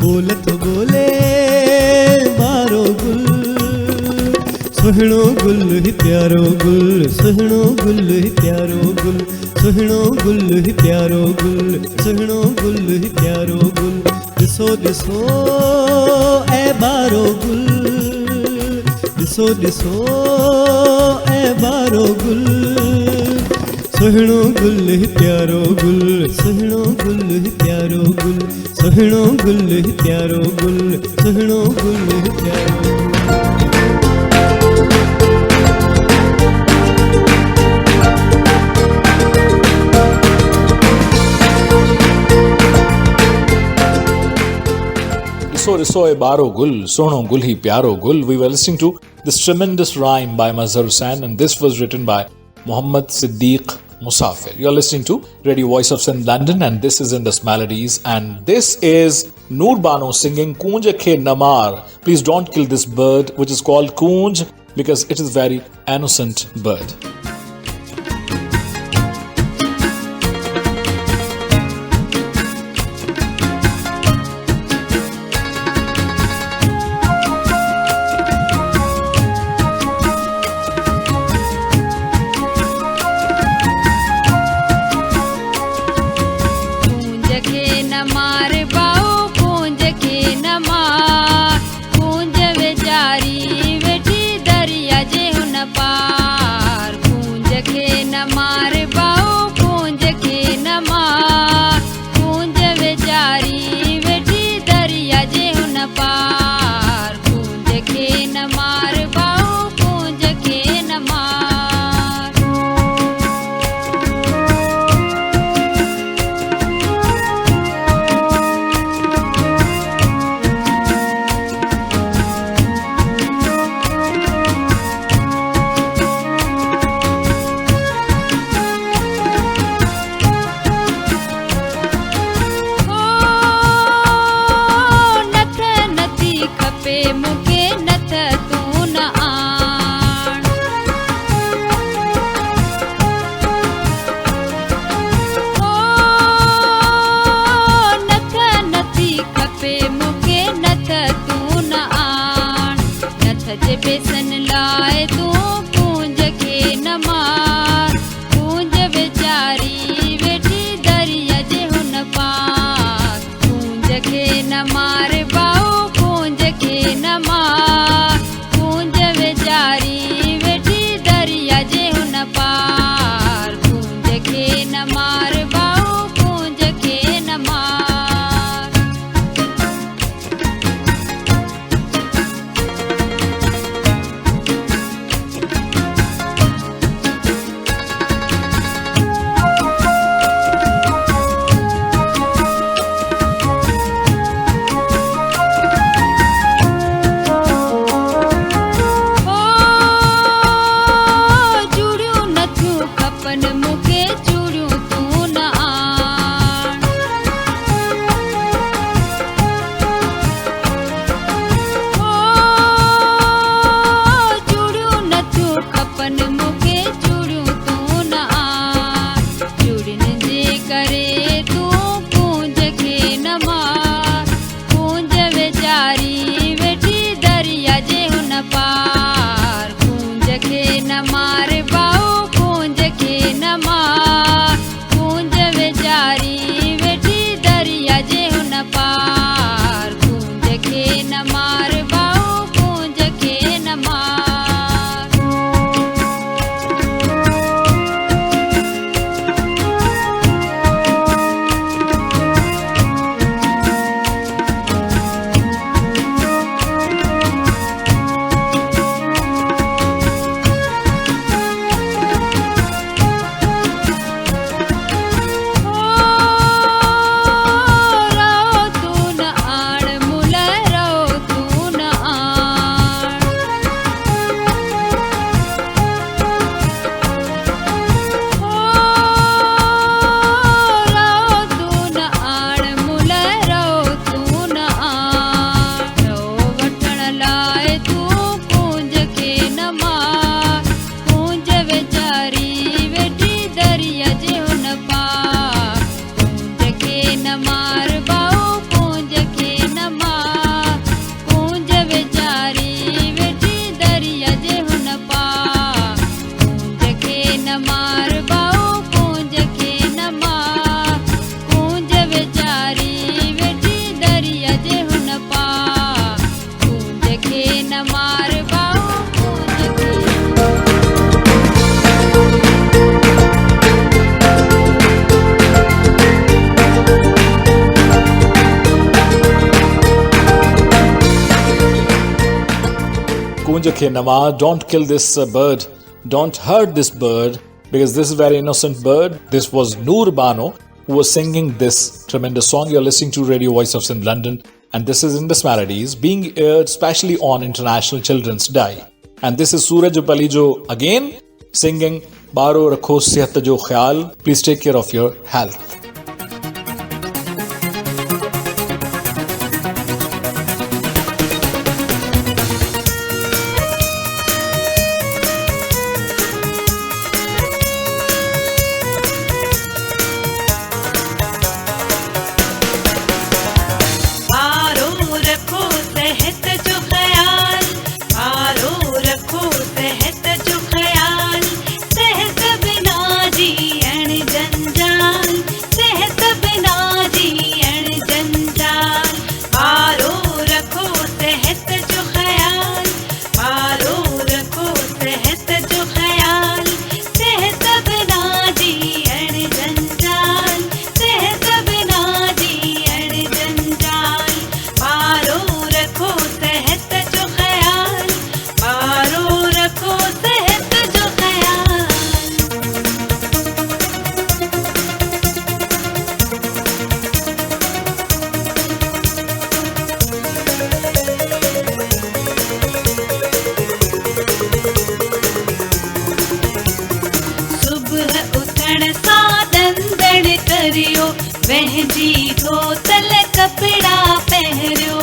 बोलत बोले बारो गुल सुहिणो गुल ही प्यारो गुल सुहिणो गुल ही प्यारो गुल सुहिणो गुल ही प्यारो गुल सुहिणो गुल ही प्यारो गुल ॾिसो ॾिसो ऐ बारो गुल ॾिसो ॾिसो ऐ बारो गुल सुहिणो गुल ही प्यारो गुल सुहिणो गुल ही प्यारो गुल सुहिणो गुल ही प्यारो गुल सुहिणो गुल ही प्यारो गुल Riso Riso e Baro Gul, Sono Gul Hi Pyaro Gul. We were listening to this tremendous rhyme by Mazhar Hussain, and this was written by Muhammad Siddiq Musafir. You're listening to Radio Voice of Sindh London, and this is Indus Melodies, and this is Noor Bano singing Koonj Khe Namar. Please don't kill this bird, which is called Koonj, because it is a very innocent bird. लाए तू पूंज के नमा पूंज वेचारी वेठी दरिया जे हुन पा पूंज के नमार बाऊ पूंज के नमा पूंज वेचारी वेठी दरिया जे हुन पा पूंज के नमार बाऊ पूंज के नमा पूंज वेचारी वेठी दरिया जे हुन पा पूंज के नमार बाऊ पूंज के Kunja ke nama, don't kill this bird, don't hurt this bird, because this is a very innocent bird. This was Noor Bano who was singing this tremendous song. You're listening to Radio Voice of Sindh London, and this is Indus Melodies being aired specially on International Children's Day. And this is Suraj Palijo again singing Baro Rakho Sehat Jo Khayal. Please take care of your health. बारो रखो सेहत जो ख्याल बारो रखो सेहत जो ख्याल सेहत बिना जीअण जंजाल सेहत बिना जीअण जंजाल बारो रखो सेहत जो ख्याल बारो रखो सेहत जो ख्याल सेहत बिना जीअण जंजाल सेहत बिना जीअण जंजाल बारो रखो सेहत जो ख्याल बारो रखो सेहत जो ख्याल सुबह उथण सां दंदण करियो वहजी धोतल कपड़ा पहिरियो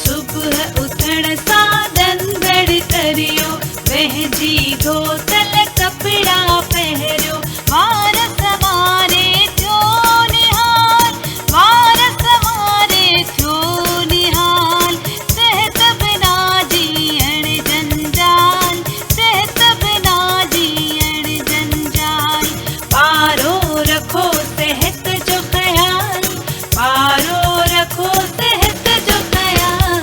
सुबह उथण सां दंदण करियो वहजी धोतल कपड़ा पहिरियो वार सवारे थियो निहाल वार सवारे थियो निहाल सेहत बिना जीअण जंजाल सेहत बिना जीअण जंजाल बारो रखो सेहत जो ख्याल बारो रखो सेहत जो ख्याल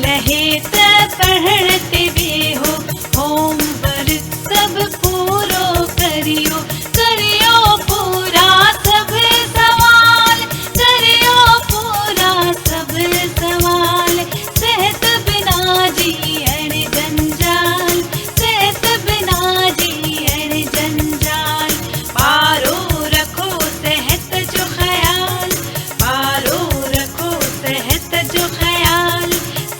सहित पढ़ते भी हो होमवर्क सब पूरो करियो करियो पूरा सब सवाल करियो पूरा सब सवाल सेहत बिना जीअण जंजाल सेहत बिना जीअण जंजाल पारो रखो सेहत जो ख्याल पारो रखो सेहत जो ख्याल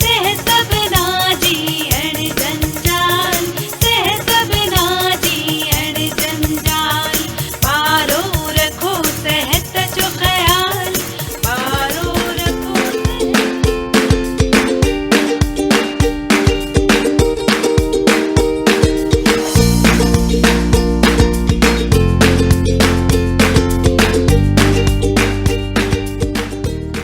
सेहत बिना जीअण जंजाल सेहत बिना जीअण जंजाल पारो रखो सेहत जो ख्याल पारो रखो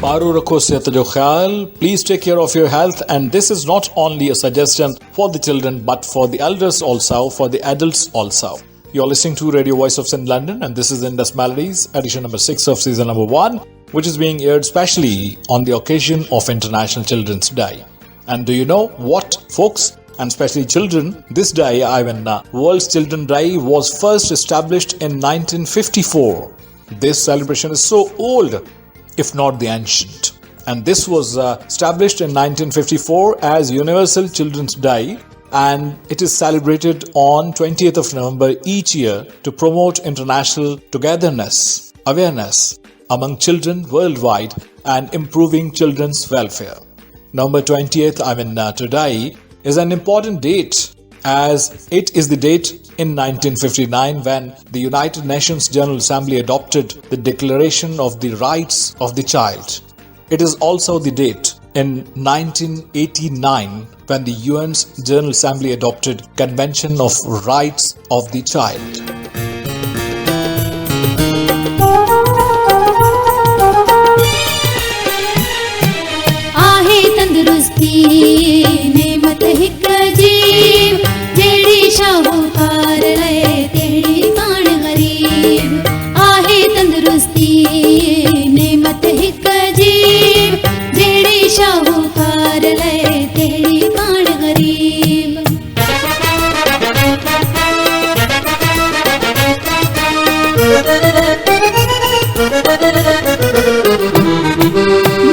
Paru rakho sehat jo khayal. Please take care of your health, and this is not only a suggestion for the children but for the elders also, for the adults also. You're listening to Radio Voice of St. London, and this is Indus Melodies, edition number 6 of season number 1, which is being aired specially on the occasion of International Children's Day. And do you know what, folks, and especially children, this day, World's Children's Day was first established in 1954. This celebration is so old, if not the ancient. And this was established in 1954 as Universal Children's Day, and it is celebrated on 20th of November each year to promote international togetherness, awareness among children worldwide and improving children's welfare. November 20th, today, is an important date as it is the date in 1959 when the United Nations General Assembly adopted the Declaration of the Rights of the Child. It is also the date in 1989 when the UN's General Assembly adopted Convention of Rights of the Child. आहे तंदुरुस्ती नेमत हिक जीव जेड़ी शाहूकार लए तेड़ी पाण गरीब आहे तंदुरुस्ती नेमत हिक जीव जेड़ी शाहूकार लए तेड़ी पाण गरीब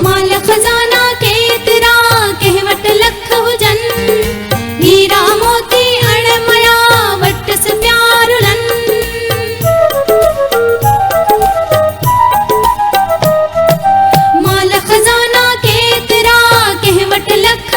माल खजाना केतिरा कंहिं वटि लख हुजन हीरा मोती अणमया वटि प्यारुलन माल खजाना केतिरा कंहिं वटि लख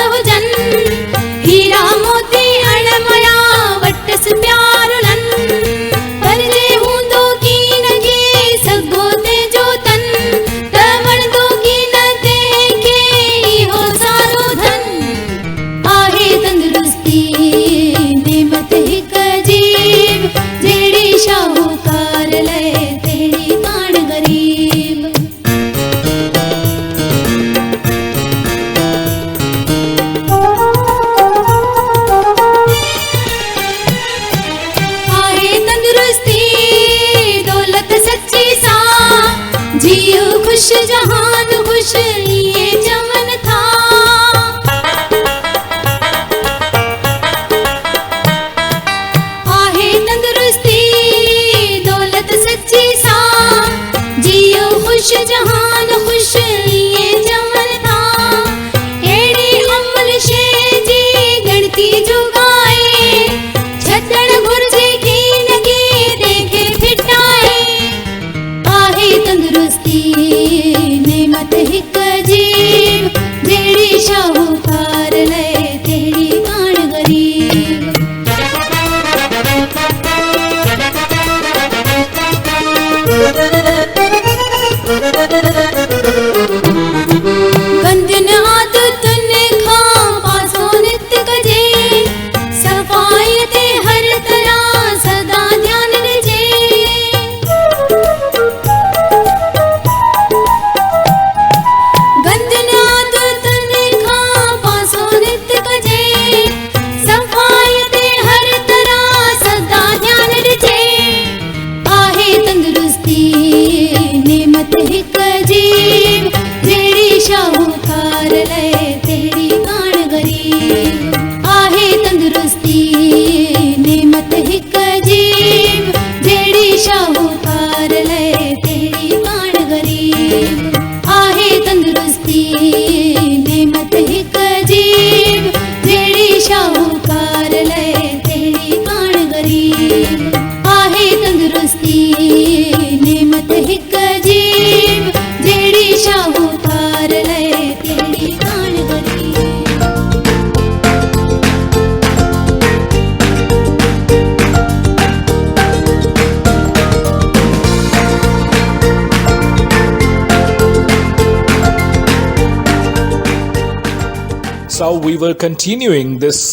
So we were continuing this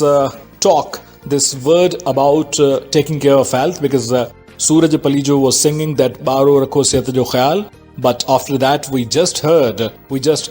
talk, this word about taking care of health, because Suraj Palijo was singing that Baro Rakho Sehat Jo Khayal. But after that, we just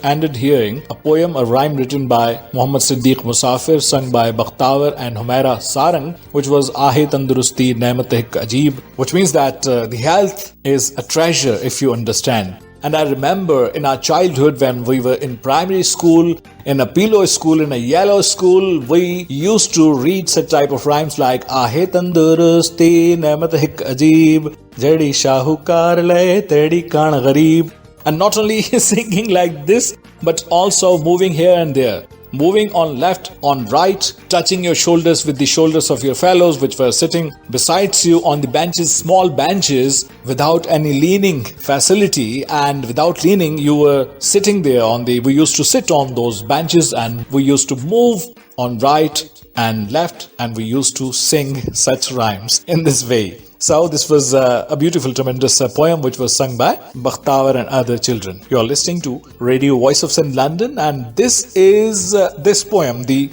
ended hearing a poem, a rhyme written by Muhammad Siddiq Musafir, sung by Bakhtavar and Humaira Sarang, which was Aahe Tandurusti Nemat Ek Ajeeb, which means that the health is a treasure, if you understand. And I remember in our childhood when we were in primary school, in a pillow school, in a yellow school, we used to read such type of rhymes like Aahe Tandurusti Nemat Ek Ajeeb, Jadi Shahukar Le Tedi Kaan Ghareeb. And not only singing like this, but also moving here and there. Moving on left, on right, touching your shoulders with the shoulders of your fellows which were sitting besides you on the benches, small benches, without any leaning facility, and without leaning you were sitting there we used to sit on those benches and we used to move on right and left and we used to sing such rhymes in this way. So this was a beautiful, tremendous poem which was sung by Bakhtavar and other children. You are listening to Radio Voice of Sindh London, and this is this poem, the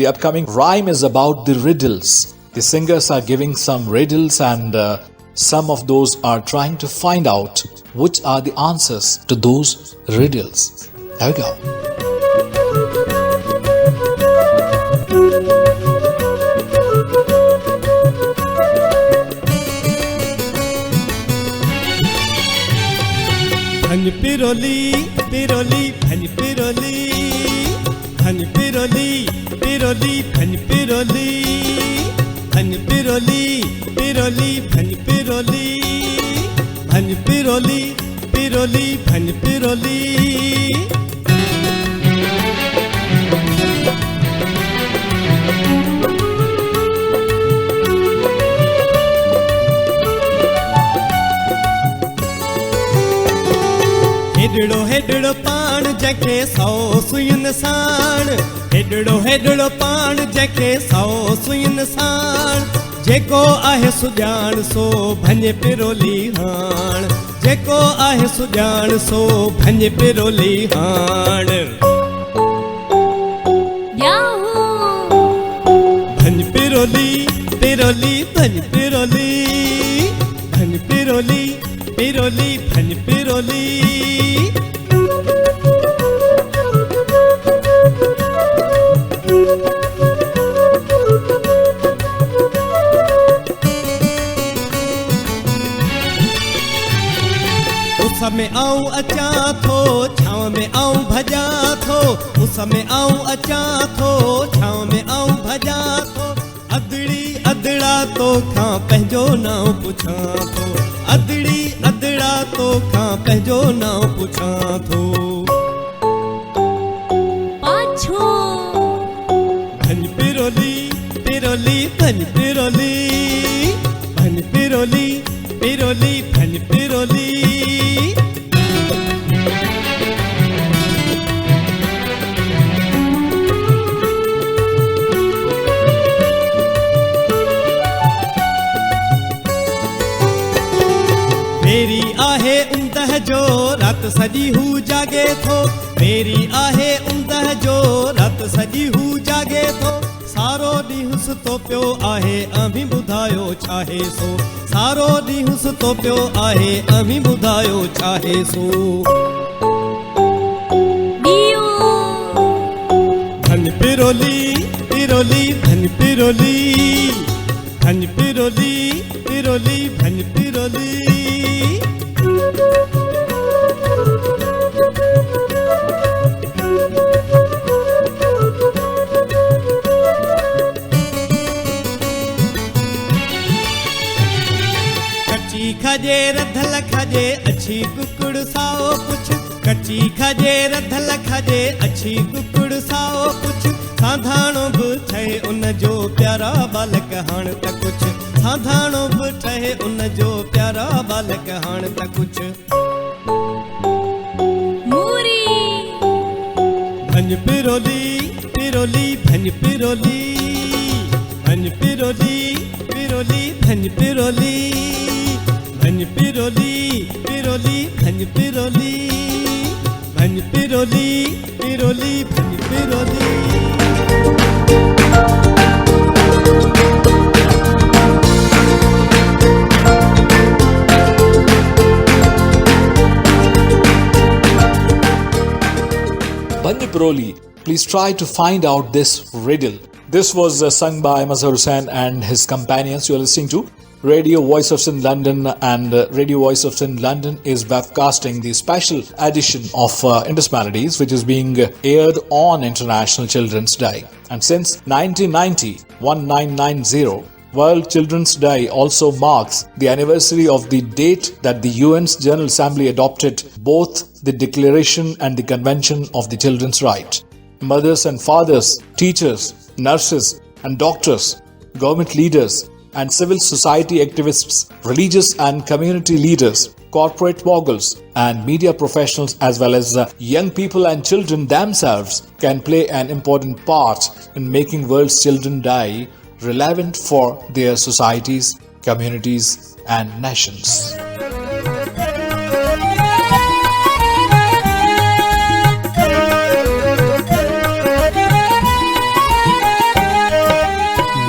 upcoming rhyme is about the riddles. The singers are giving some riddles and some of those are trying to find out which are the answers to those riddles. There we go. Bhan piroli, piroli, bhan piroli, bhan piroli, piroli, bhan piroli, bhan piroli, piroli, bhan piroli, bhan piroli, piroli, bhan piroli. हेडड़ो पान जखे 100 सुइन साण, हेडड़ो पान जखे 100 सुइन साण, जेको आहे सुजान सो भञ पिरोली हाण, जेको आहे सुजान सो भञ पिरोली हाण। भञ पिरोली पिरोली भञ पिरोली, भञ पिरोली पिरोली भञ पिरोली। उस में आऊं अचा थो, छांव में आऊं भजा थो, उस में आऊं अचा थो, छांव में आऊं भजा थो, अदड़ी अदड़ा तो खां पंहिंजो नाम पुछां थो, अदड़ी अदड़ा तो खां पंहिंजो नाम पुछां थो। पाछो भञ पिरोली पिरोली भञ पिरोली, भञ पिरोली पिरोली भञ पिरोली। मेरी आहे उंदह जो रात सजी हू जागे थो, मेरी आहे उंदह जो रात सजी हू जागे थो, सारो ॾींहुं सुतो पियो आहे अभी ॿुधायो छाहे सो, सारो ॾींहुं सुतो पियो आहे अभी ॿुधायो छाहे सो। भञ पिरोली पिरोली भञ पिरोली, भञ पिरोली पिरोली भञ पिरोली। खजे रधल खजे अच्छी कुकुड़ साओ पुछ, कच्ची खजे रधल खजे अच्छी कुकुड़ साओ पुछ, साधाणो बि ठहे उन जो प्यारा बालक हाण त कुछ, साधाणो बि ठहे उन जो प्यारा बालक हाण त कुछ। मूरी भञ पिरोली पिरोली भञ पिरोली, भञ पिरोली पिरोली भञ पिरोली, भञ पिरोली पिरोली भञ पिरोली, भञ पिरोली पिरोली भञ पिरोली। Bandiproli, please try to find out this riddle. This was sung by Mazhar Hussain and his companions. You are listening to Radio Voice of Sindh London, and Radio Voice of Sindh London is webcasting the special edition of Indus Melodies, which is being aired on International Children's Day. And since 1990, World Children's Day also marks the anniversary of the date that the UN's General Assembly adopted both the Declaration and the Convention of the Children's Right. Mothers and fathers, teachers, nurses and doctors, government leaders and civil society activists, religious and community leaders, corporate moguls and media professionals, as well as young people and children themselves can play an important part in making World Children's Day relevant for their societies, communities and nations.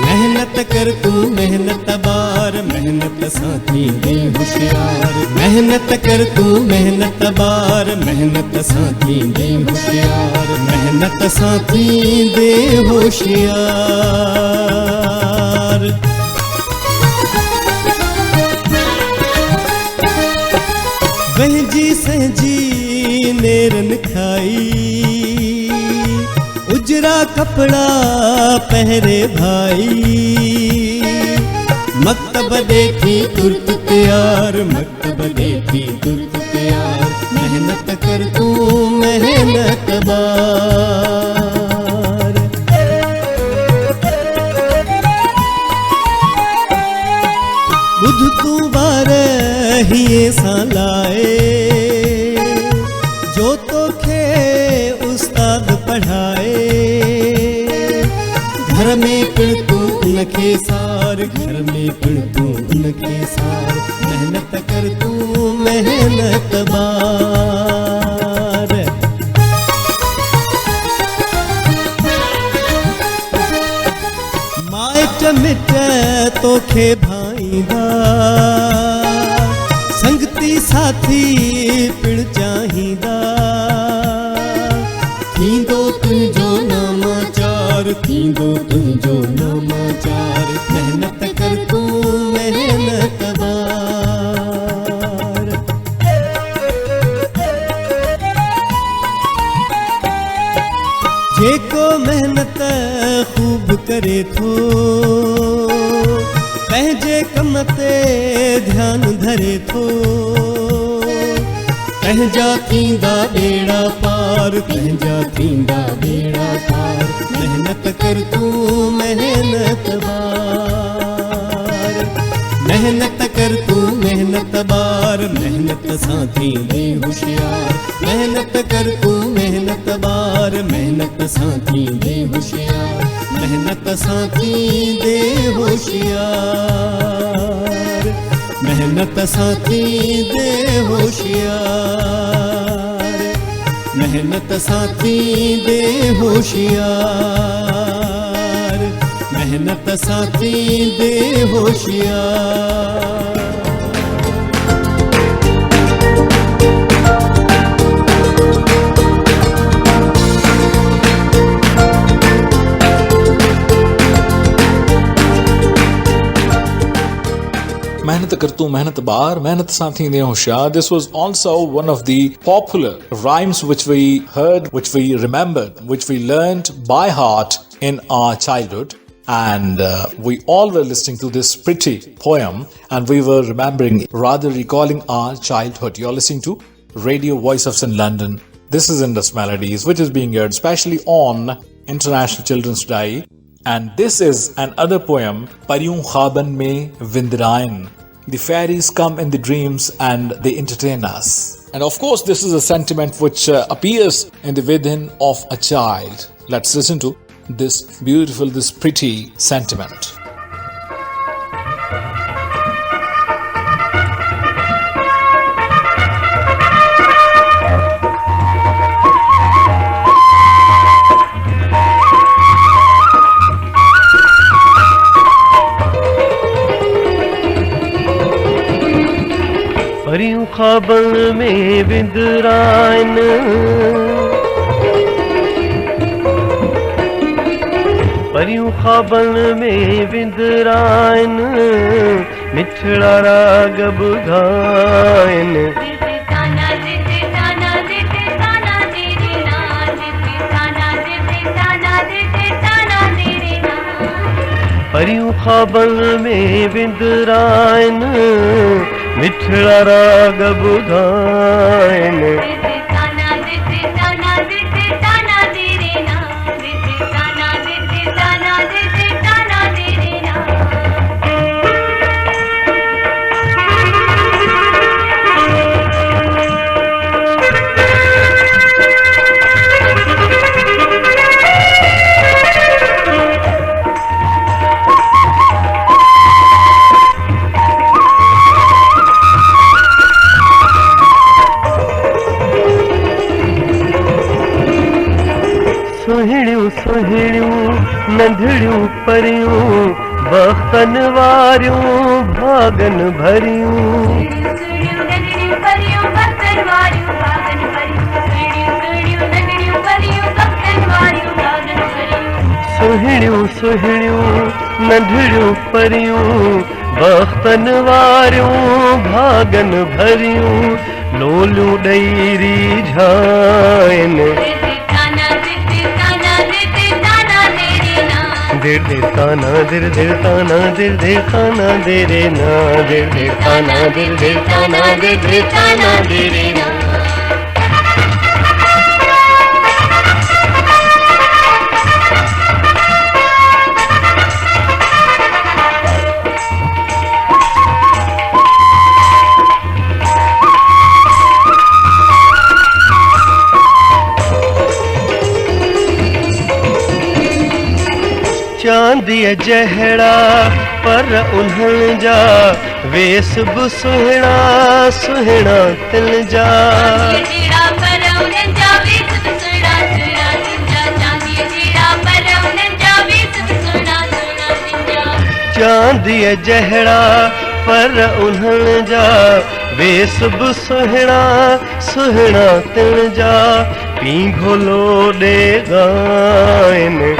मेहनत कर तू मेहनत बार मेहनत साथी दे होशियार मेहनत कर तू मेहनत बार मेहनत साथी दे होशियार मेहनत साथी दे होशियार वहजी सहजी नेरन खाई उजरा कपड़ा पहरे भाई मकतब देखी तुर्त तैयार मकतब देखी तुर्त तैयार मेहनत कर तू मेहनत बार बुध तू बार ही सा लाए जो तो खे उस्ताद पढ़ाए घर में पिण तू उनके सार घर में पिण तू उनके सार मेहनत कर तू मेहनत बार माइट मिट तोखे भाईंदा संगती साथी पिण चाहींदा थींदो तुंहिंजो नामाचार थींदो तुंहिंजो नामाचार मेहनत कर तू मेहनत बार जेको मेहनत खूब करे थो पंहिंजे कम ते ध्यान धरे थो पंहिंजा थींदा बेड़ा पार पंहिंजा थींदा बेड़ा पार मेहनत कर तू मेहनत बार मेहनत कर तू मेहनत बार मेहनत साथी दे होशियार मेहनत कर तू मेहनत बार मेहनत साथी दे होशियार मेहनत साथी दे होशियार मेहनत साथी दे होशियार मेहनत साथी दे होशियार मेहनत साथी दे होशियार मेहनत कर तू मेहनत बार मेहनत साथी दे होशियार. This was also one of the popular rhymes which we heard, which we remembered, which we learned by heart in our childhood. And we all were listening to this pretty poem and we were remembering, rather recalling our childhood. You're listening to Radio Voice of Sindh London. This is Indus Melodies, which is being aired especially on International Children's Day. And this is another poem, Pariyun Khaban Mein Vindrayan. The fairies come in the dreams and they entertain us. And of course, this is a sentiment which appears in the within of a child. Let's listen to this beautiful, this pretty sentiment. ख़ाबन में विंदराइन परियूं ख़ाबन में विंदराइन मिठड़ा राग ॿुधाइन परियूं ख़ाबन में विंदराइन मिठड़ा राग ॿुधाइन सुहिणियूं सुहिणियूं नंढड़ियूं परियूं बख़्तन वारियूं भागन भरियूं सुहिणियूं सुहिणियूं नंढड़ियूं परियूं बख़्तन वारियूं भागन भरियूं लोलियूं ॾेई रिझाइनि दिर दिर ताना दिर दिर ताना दिर दिर ताना दे रे ना दिर दिर ताना दिर दिर ताना दिर दिर ताना दे रे ना चांदीअ जहिड़ा पर उन्हनि जा वेस बि सुहिणा सुहिणा तिल जा चांदीअ जहिड़ा पर उन्हनि जा वेस बि सुहिणा सुहिणा तिल जा पींघो लोॾे ॻाइनि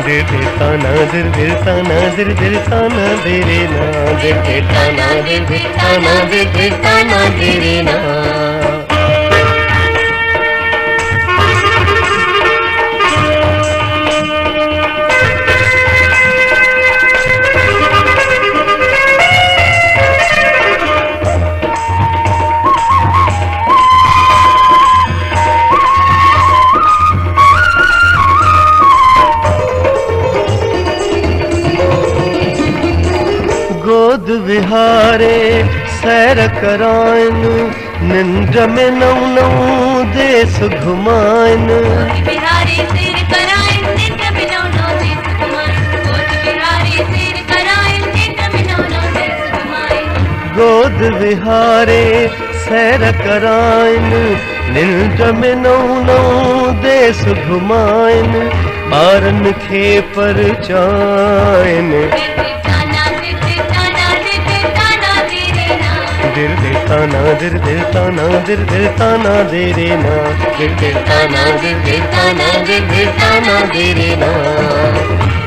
दिर दिर ताना दिर दिर ताना दिर दिर ताना दे रे ना दिर दिर ताना दिर दिर ताना दिर दिर ताना दे रे ना गोद विहारे सैर कराइन निंड में नौ नौ देश घुमाइन गोद विहारे सैर कराइन निंड में नौ नौ देश घुमाइन ॿारनि खे परचाइन दिर दिर ताना दिर दिर ताना दिर दिर ताना दे रे ना दिर दिर ताना दिर दिर ताना दिर दिर ताना दे रे ना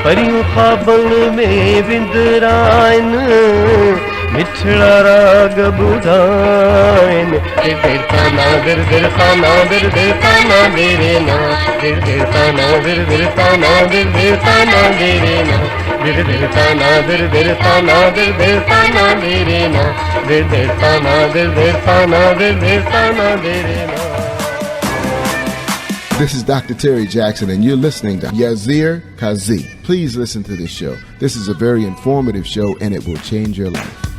परियूं ख़ाबन में विंदराइन मिठड़ा राग ॿुधाइन दिर दिर ताना दिर दिर ताना दिर दिर ताना दे रे ना दिर दिर ताना दिर दिर ताना दिर दिर ताना दे रे ना दिर दिर ताना दिर दिर ताना दिर दिर ताना दे रे ना दिर दिर ताना दिर दिर ताना दिर दिर ताना दे रे ना This is Dr. Terry Jackson, and you're listening to Yazir Kazi. Please listen to this show. This is a very informative show, and it will change your life.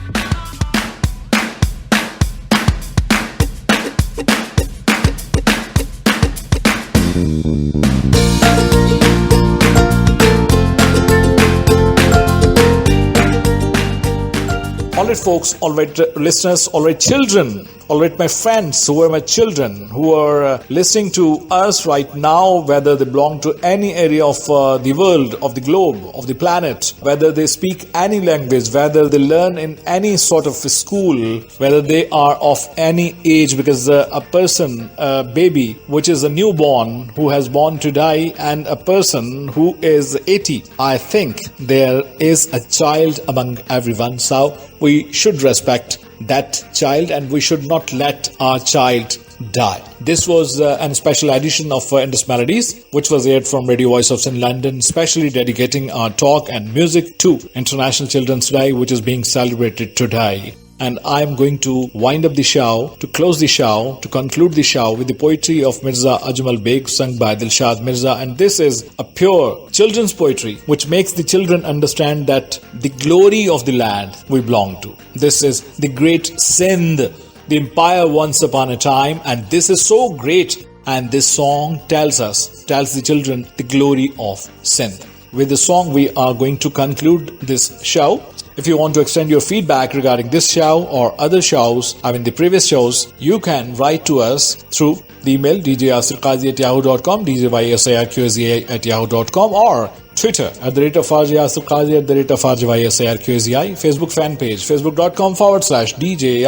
All right, folks, all right, listeners, all right, children. All right, my friends, who are my children, who are listening to us right now, whether they belong to any area of the world, of the globe, of the planet, whether they speak any language, whether they learn in any sort of school, whether they are of any age, because a person, a baby, which is a newborn who has born to die, and a person who is 80, I think there is a child among everyone. So we should respect that child and we should not let our child die. This was a special edition of Indus Melodies, which was aired from Radio Voice of Sin London, specially dedicating our talk and music to International Children's Day, which is being celebrated today. And I'm going to wind up the show, to close the show, to conclude the show with the poetry of Mirza Ajmal Beg, sung by Dilshad Mirza. And this is a pure children's poetry, which makes the children understand that the glory of the land we belong to. This is the great Sindh, the empire once upon a time, and this is so great. And this song tells the children the glory of Sindh. With the song, we are going to conclude this show. If you want to extend your feedback regarding this show or other shows, the previous shows, you can write to us through the email djyasirqazi@yahoo.com, djyasirqazi@yahoo.com, or Twitter @FarjYasirQazi, @FarjYasirQazi, Facebook fan page, facebook.com/DJ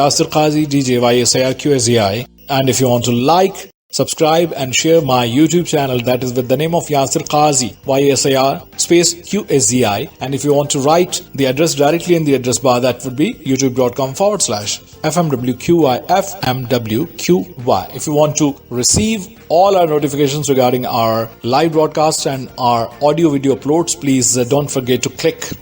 djyasirqazi. And if you want to like, subscribe and share my YouTube channel, that is with the name of Yasir Qazi, YASIR space QSZI. And if you want to write the address directly in the address bar, that would be youtube.com/FMWQY. If you want to receive all our notifications regarding our live broadcast and our audio video uploads, please don't forget to click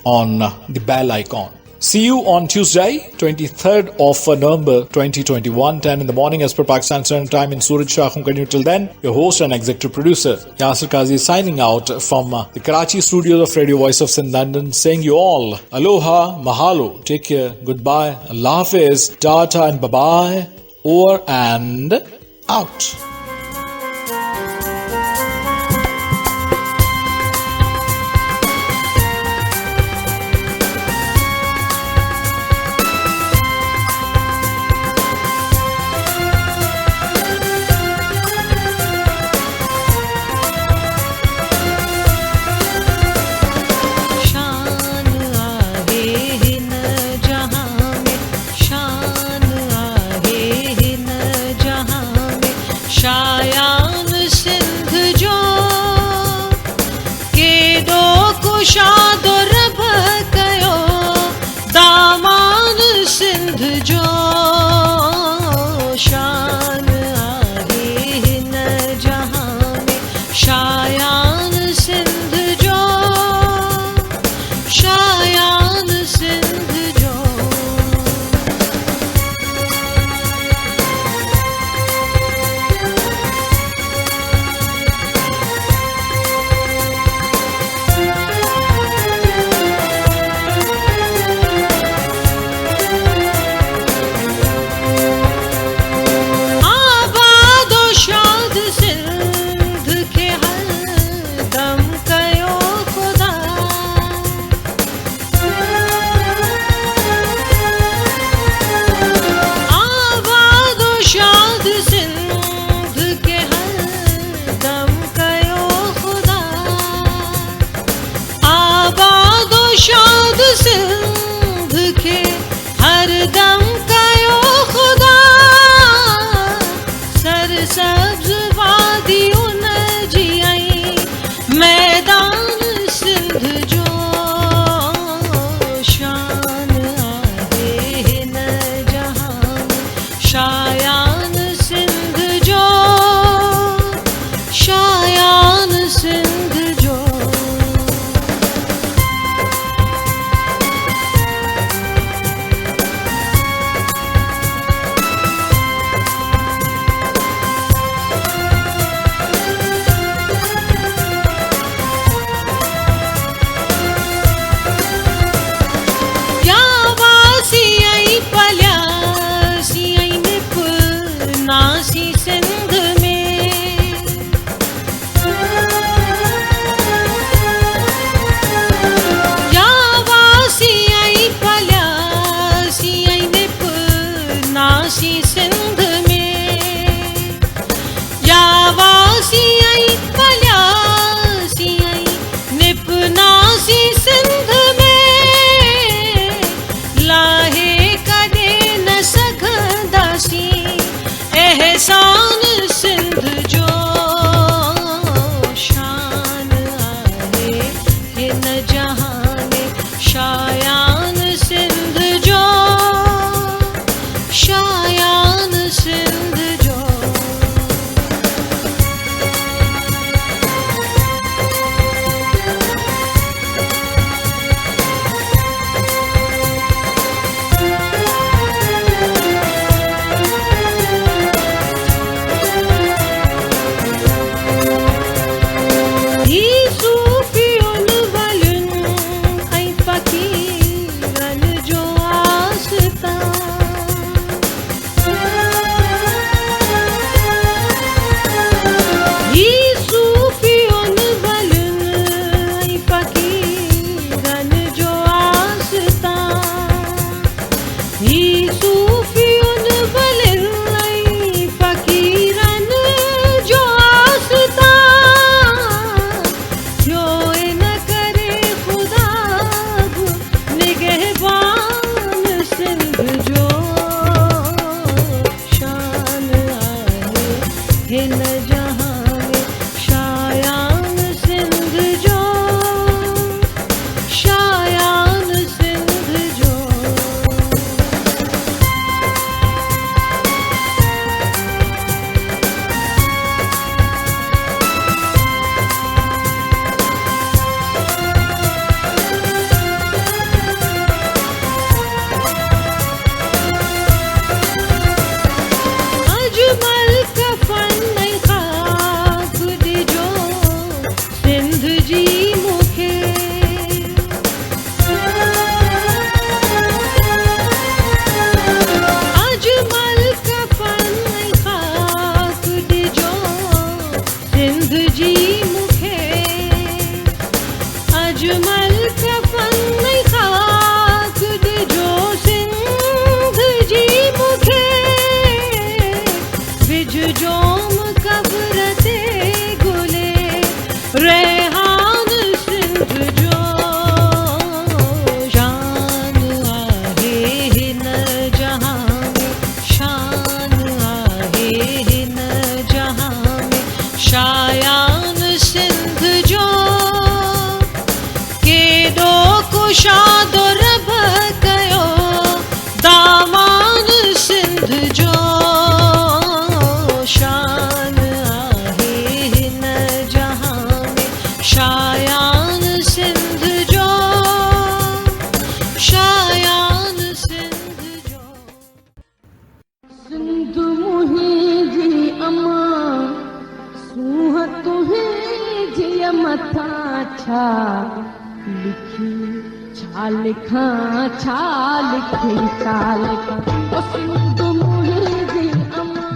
on the bell icon. See you on Tuesday, 23rd of November 2021, 10 in the morning as per Pakistan Standard Time in Surat Shah. Continue till then. Your host and executive producer Yasir Qazi signing out from the Karachi studios of Radio Voice of Sin London, saying you all aloha, mahalo, take care, goodbye, Allah Hafiz, tata and bye-bye, over and out. सी आई पलियासी आई निपनासी सिंध में लाहे कदे न सघंदासी एहसान सिंध जो शान आहे हिन जहां में शायान सिंध जो शायान सिंध जो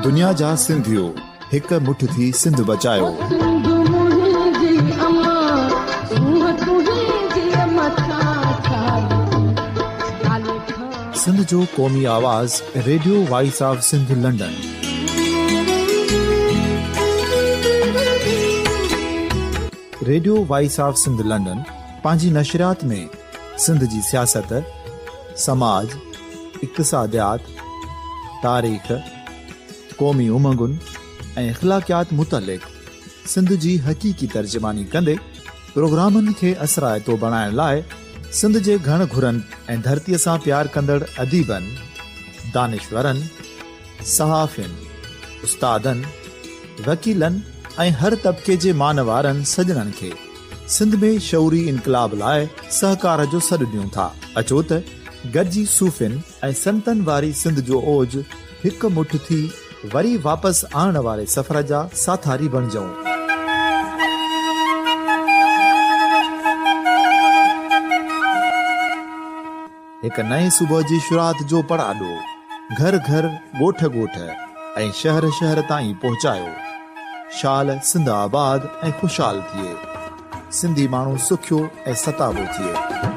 दुनिया जा सिंधियो हिक मुठ थी सिंध बचायो। सिंध जो क़ौमी आवाज़ radio voice of Sindh London. Radio voice of Sindh London पंहिंजी नशरियात में सिंध जी सियासत, समाज, इक़्तिसादियात, तारीख़, क़ौमी उमंगुनि ऐं इख़्लाक़ियात मुतलिक़ सिंध जी हक़ीक़ी तर्जुमानी कंदे प्रोग्रामनि खे असराइतो बणाइण लाइ सिंध जे घण घुरनि ऐं धरतीअ सां प्यार कंदड़ अदीबनि, दानिशवरनि, सहाफ़ियुनि, उस्तादनि, वकीलनि ऐं हर तबिके जे मानवारनि सजणनि खे सिंध में शऊरी इनकलाब लाइ सहकार जो सॾु ॾियूं था। अचो त गॾिजी सूफ़ियुनि ऐं संतनि वारी सिंध जो ओज हिकु मुठ थी वरी वापसि आणण वारे सफ़र जा साथारी बणिजऊं। हिकु नए सुबुह जी शुरूआत जो पड़ाॾो घर घर, ॻोठ ॻोठ ऐं शहर शहर ताईं पहुचायो। शाल सिंध आबाद ऐं ख़ुशहाल थिए, सिंधी माण्हू सुखियो ऐं सताबो थिए।